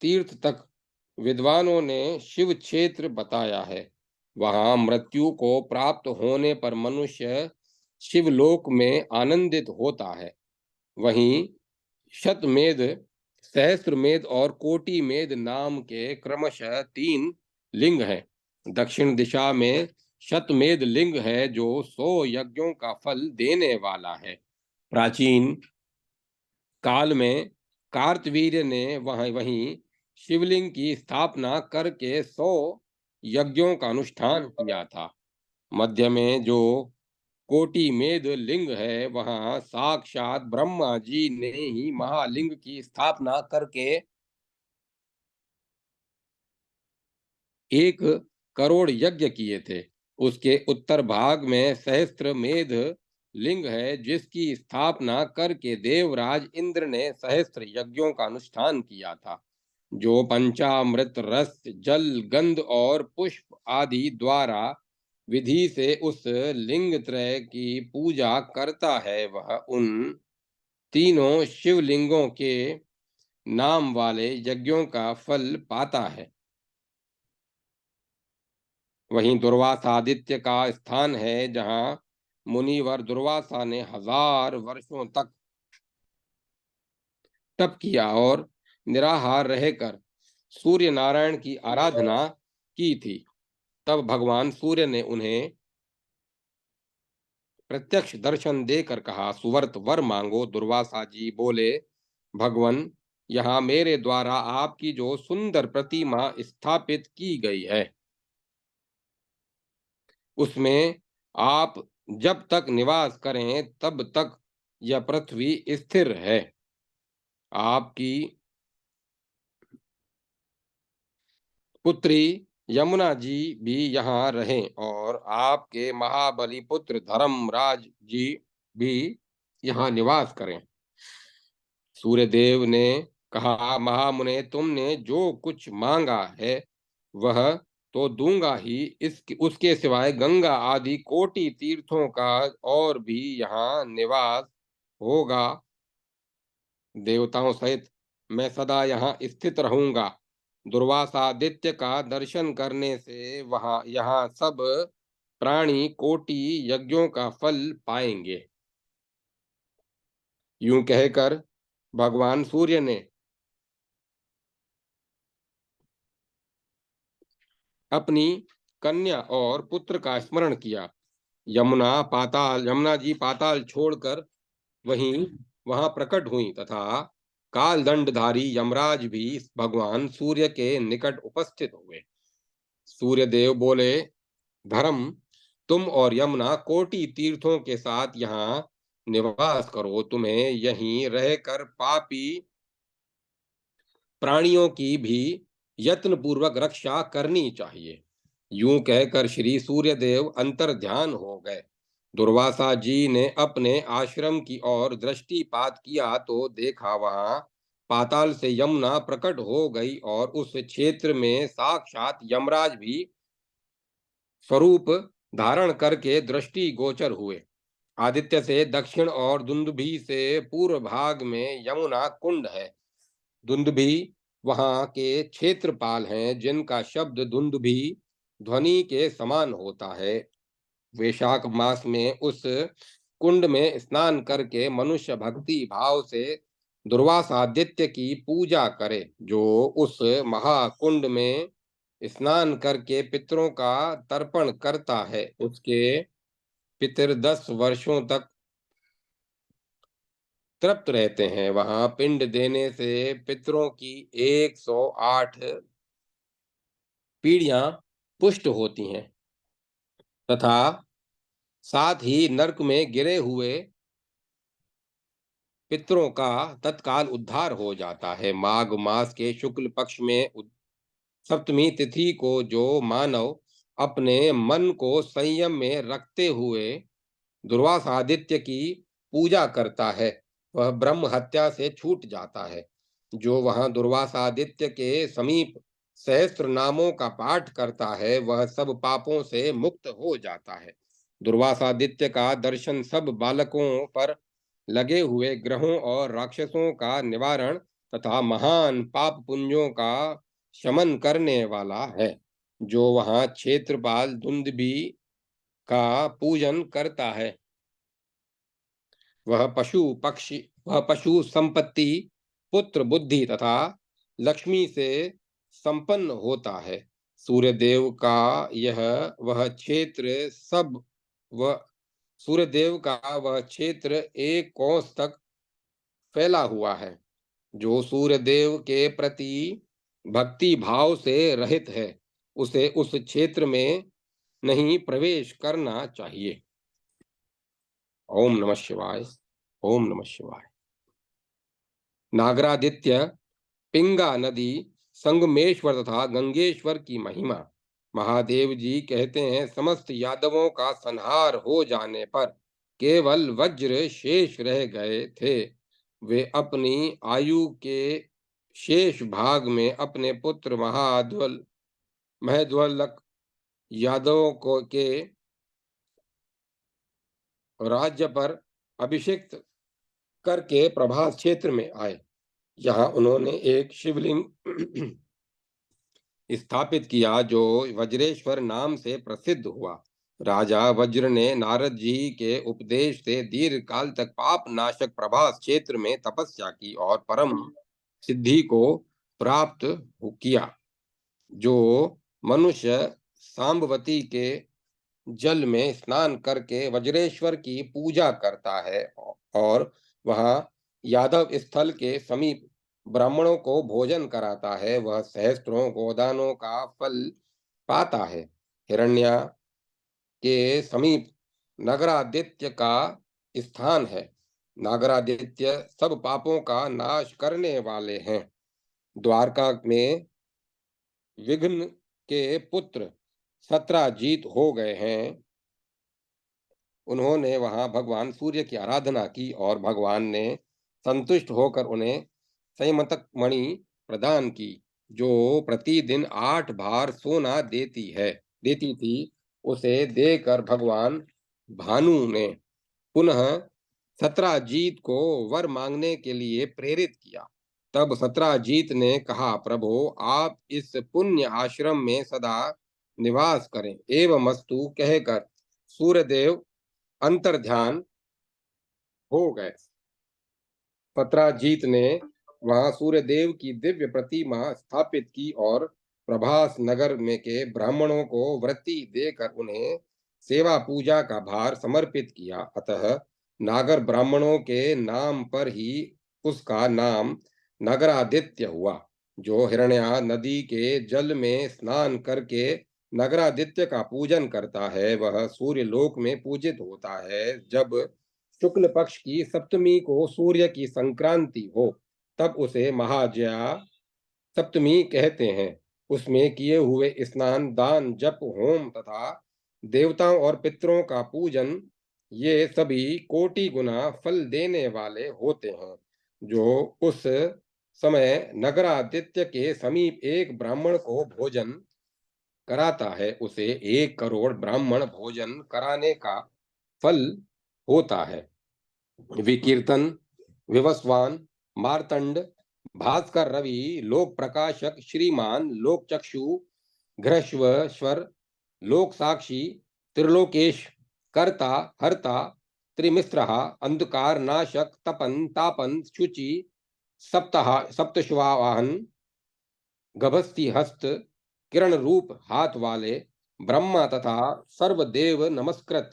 तीर्थ तक विद्वानों ने शिव क्षेत्र बताया है। वहां मृत्यु को प्राप्त होने पर मनुष्य शिवलोक में आनंदित होता है। वहीं शतमेध, सहस्त्रमेध और कोटिमेध नाम के क्रमशः 3 लिंग हैं। दक्षिण दिशा में शतमेध लिंग है, जो 100 यज्ञों का फल देने वाला है। प्राचीन काल में कार्तवीर्य ने वहीं शिवलिंग की स्थापना करके 100 यज्ञों का अनुष्ठान किया था। मध्य में जो कोटिमेध लिंग है, वहां साक्षात ब्रह्मा जी ने ही महालिंग की स्थापना करके 1 करोड़ यज्ञ किए थे। उसके उत्तर भाग में सहस्त्रमेध लिंग है, जिसकी स्थापना करके देवराज इंद्र ने सहस्त्र यज्ञों का अनुष्ठान किया था। जो पंचामृत, रस, जल, गंध और पुष्प आदि द्वारा विधि से उस लिंग त्रय की पूजा करता है, वह उन तीनों शिवलिंगों के नाम वाले यज्ञों का फल पाता है। वहीं दुर्वासा आदित्य का स्थान है, जहां मुनिवर दुर्वासा ने 1000 वर्षों तक तप किया और निराहार रहकर सूर्य नारायण की आराधना की थी। तब भगवान सूर्य ने उन्हें प्रत्यक्ष दर्शन देकर कहा, सुव्रत वर मांगो। दुर्वासा जी बोले, भगवन, यहाँ मेरे द्वारा आपकी जो सुंदर प्रतिमा स्थापित की गई है, उसमें आप जब तक निवास करें तब तक यह पृथ्वी स्थिर है। आपकी पुत्री यमुना जी भी यहाँ रहें और आपके महाबली पुत्र धर्मराज जी भी यहाँ निवास करें। सूर्यदेव ने कहा, महामुने, तुमने जो कुछ मांगा है वह तो दूंगा ही। इसके उसके सिवाय गंगा आदि कोटि तीर्थों का और भी यहाँ निवास होगा। देवताओं सहित मैं सदा यहाँ स्थित रहूंगा। दुर्वासादित्य का दर्शन करने से वहां यहाँ सब प्राणी कोटि यज्ञों का फल पाएंगे। यूं कहकर भगवान सूर्य ने अपनी कन्या और पुत्र का स्मरण किया। यमुना जी पाताल छोड़कर वहीं वहां प्रकट हुई तथा कालदंडधारी यमराज भी भगवान सूर्य के निकट उपस्थित हुए। सूर्यदेव बोले, धर्म, तुम और यमुना कोटि तीर्थों के साथ यहाँ निवास करो। तुम्हें यहीं रहकर पापी प्राणियों की भी यत्न पूर्वक रक्षा करनी चाहिए। यूं कहकर श्री सूर्यदेव अंतर ध्यान हो गए। दुर्वासा जी ने अपने आश्रम की ओर दृष्टिपात किया तो देखा वहां पाताल से यमुना प्रकट हो गई और उस क्षेत्र में साक्षात यमराज भी स्वरूप धारण करके दृष्टि गोचर हुए। आदित्य से दक्षिण और दुंदुभी से पूर्व भाग में यमुना कुंड है। दुंदुभी वहां के क्षेत्रपाल हैं जिनका शब्द दुंदुभी ध्वनि के समान होता है। वैशाख मास में उस कुंड में स्नान करके मनुष्य भक्ति भाव से दुर्वासादित्य की पूजा करे। जो उस महाकुंड में स्नान करके पितरों का तर्पण करता है, उसके पितर 10 वर्षों तक तृप्त रहते हैं। वहां पिंड देने से पितरों की 108 पीढ़ियां पुष्ट होती हैं तथा साथ ही नरक में गिरे हुए पितरों का तत्काल उद्धार हो जाता है। माघ मास के शुक्ल पक्ष में सप्तमी तिथि को जो मानव अपने मन को संयम में रखते हुए दुर्वासादित्य की पूजा करता है, वह ब्रह्म हत्या से छूट जाता है। जो वहां दुर्वासादित्य के समीप सहस्त्र नामों का पाठ करता है, वह सब पापों से मुक्त हो जाता है। दुर्वासादित्य का दर्शन सब बालकों पर लगे हुए ग्रहों और राक्षसों का निवारण तथा महान पाप पुंजों का शमन करने वाला है। जो वहां क्षेत्रपाल दुंदुभी का पूजन करता है, वह पशु संपत्ति, पुत्र बुद्धि तथा लक्ष्मी से संपन्न होता है। सूर्यदेव का यह वह क्षेत्र सब वह सूर्यदेव का वह क्षेत्र एक कोस तक फैला हुआ है। जो सूर्यदेव के प्रति भक्ति भाव से रहित है, उसे उस क्षेत्र में नहीं प्रवेश करना चाहिए। ओम नमः शिवाय। ओम नमः शिवाय। नागरादित्य, पिंगा नदी, संगमेश्वर तथा गंगेश्वर की महिमा। महादेव जी कहते हैं, समस्त यादवों का संहार हो जाने पर केवल वज्र शेष रह गए थे। वे अपनी आयु के शेष भाग में अपने पुत्र महध्वलक यादवों को के राज्य पर अभिषिक्त करके प्रभास क्षेत्र में आए। यहाँ उन्होंने एक शिवलिंग स्थापित किया जो वज्रेश्वर नाम से प्रसिद्ध हुआ। राजा वज्र ने नारद जी के उपदेश से दीर्घ काल तक पाप नाशक प्रभास क्षेत्र में तपस्या की और परम सिद्धि को प्राप्त किया। जो मनुष्य सांबवती के जल में स्नान करके वज्रेश्वर की पूजा करता है और वहां यादव स्थल के समीप ब्राह्मणों को भोजन कराता है, वह सहस्त्रों गोदानों का फल पाता है। हिरण्या के समीप नगरादित्य का स्थान है। नागरादित्य सब पापों का नाश करने वाले हैं। द्वारका में विघ्न के पुत्र सत्राजीत हो गए हैं। उन्होंने वहां भगवान सूर्य की आराधना की और भगवान ने संतुष्ट होकर उन्हें संयमतक मणि प्रदान की, जो प्रतिदिन 8 भार सोना देती थी। उसे देकर भगवान भानु ने पुनः सत्राजीत को वर मांगने के लिए प्रेरित किया। तब सत्राजीत ने कहा, प्रभु आप इस पुण्य आश्रम में सदा निवास करें। एवं मस्तु कहकर सूर्यदेव अंतर्ध्यान हो गए। सत्राजीत ने वहां सूर्यदेव की दिव्य प्रतिमा स्थापित की और प्रभास नगर में के ब्राह्मणों को वृत्ति देकर उन्हें सेवा पूजा का भार समर्पित किया। अतः नागर ब्राह्मणों के नाम पर ही उसका नाम नगरादित्य हुआ। जो हिरण्या नदी के जल में स्नान करके नगरादित्य का पूजन करता है, वह सूर्य लोक में पूजित होता है। जब शुक्ल पक्ष की सप्तमी को सूर्य की संक्रांति हो, तब उसे महाजया सप्तमी कहते हैं। उसमें किए हुए स्नान, दान, जप, होम तथा देवताओं और पितरों का पूजन, ये सभी कोटि गुना फल देने वाले होते हैं। जो उस समय नगरादित्य के समीप एक ब्राह्मण को भोजन कराता है, उसे 1 करोड़ ब्राह्मण भोजन कराने का फल होता है। विकीर्तन, विवस्वान, मार्तंड, भास्कर, रवि, लोक प्रकाशक, श्रीमान, लोक चक्षु, घृष्वेश्वर, लोक साक्षी, त्रिलोकेश, कर्ता, हर्ता, त्रिमिश्र, अंधकार नाशक, तपन, तापन, शुचि, सप्तश्वाहन, गभस्ती हस्त, किरण रूप हाथ वाले, ब्रह्मा तथा सर्वदेव नमस्कृत,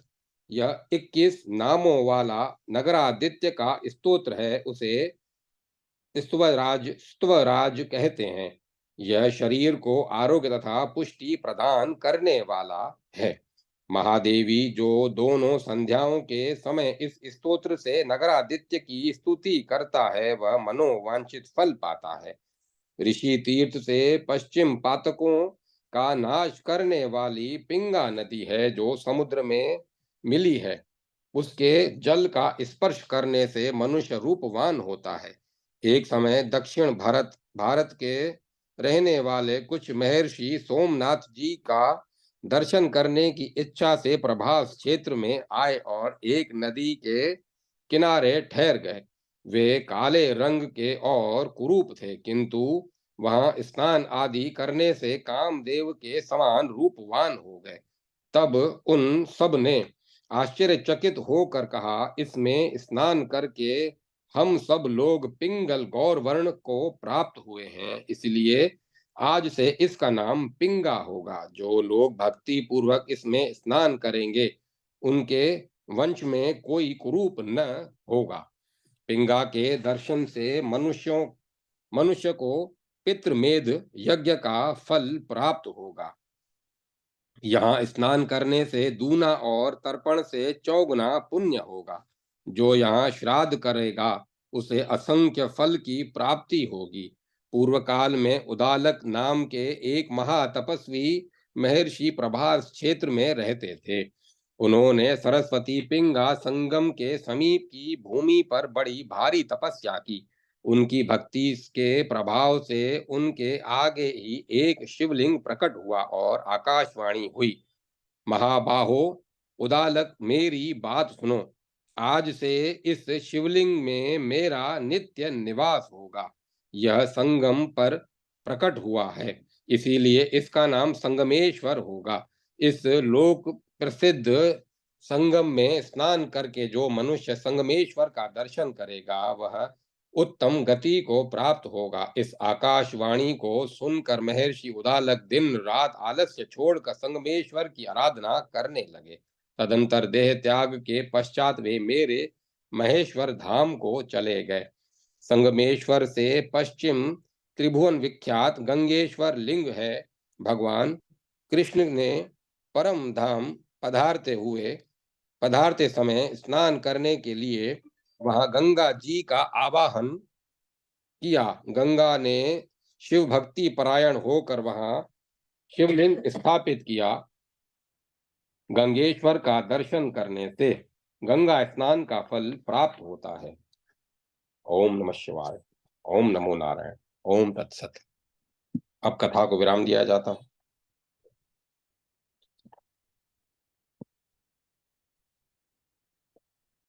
यह 21 नामों वाला नगरादित्य का स्तोत्र है। उसे स्तवराज कहते हैं। यह शरीर को आरोग्य तथा पुष्टि प्रदान करने वाला है। महादेवी जो दोनों संध्याओं के समय इस स्तोत्र से नगरादित्य की स्तुति करता है, वह मनोवांछित फल पाता है। ऋषि तीर्थ से पश्चिम पातकों का नाश करने वाली पिंगा नदी है, जो समुद्र में मिली है। उसके जल का स्पर्श करने से मनुष्य रूपवान होता है। एक समय दक्षिण भारत के रहने वाले कुछ महर्षि सोमनाथ जी का दर्शन करने की इच्छा से प्रभास क्षेत्र में आए और एक नदी के किनारे ठहर गए। वे काले रंग के और कुरूप थे, किंतु वहां स्नान आदि करने से कामदेव के समान रूपवान हो गए। तब उन सब ने आश्चर्यचकित होकर कहा, इसमें स्नान करके हम सब लोग पिंगल गौर वर्ण को प्राप्त हुए हैं, इसलिए आज से इसका नाम पिंगा होगा। जो लोग भक्ति पूर्वक इसमें स्नान करेंगे, उनके वंश में कोई कुरूप न होगा। पिंगा के दर्शन से मनुष्य को पितृमेध यज्ञ का फल प्राप्त होगा। यहाँ स्नान करने से दूना और तर्पण से 4 गुना पुण्य होगा। जो यहाँ श्राद्ध करेगा, उसे असंख्य फल की प्राप्ति होगी। पूर्व काल में उदालक नाम के एक महातपस्वी महर्षि प्रभास क्षेत्र में रहते थे। उन्होंने सरस्वती पिंगा संगम के समीप की भूमि पर बड़ी भारी तपस्या की। उनकी भक्ति के प्रभाव से उनके आगे ही एक शिवलिंग प्रकट हुआ और आकाशवाणी हुई, महाबाहो उदालक, मेरी बात सुनो। आज से इस शिवलिंग में मेरा नित्य निवास होगा। यह संगम पर प्रकट हुआ है, इसीलिए इसका नाम संगमेश्वर होगा। इस लोक प्रसिद्ध संगम में स्नान करके जो मनुष्य संगमेश्वर का दर्शन करेगा, वह उत्तम गति को प्राप्त होगा। इस आकाशवाणी को सुनकर महर्षि उदालक दिन रात आलस्य छोड़कर संगमेश्वर की आराधना करने लगे। तदंतर देह त्याग के पश्चात वे मेरे महेश्वर धाम को चले गए। संगमेश्वर से पश्चिम त्रिभुवन विख्यात गंगेश्वर लिंग है। भगवान कृष्ण ने परम धाम पधारते समय स्नान करने के लिए वहां गंगा जी का आवाहन किया। गंगा ने शिव भक्ति परायण होकर वहां शिवलिंग स्थापित किया। गंगेश्वर का दर्शन करने से गंगा स्नान का फल प्राप्त होता है। ओम नमः शिवाय। ओम नमो नारायण। ओम तत्सत। अब कथा को विराम दिया जाता है।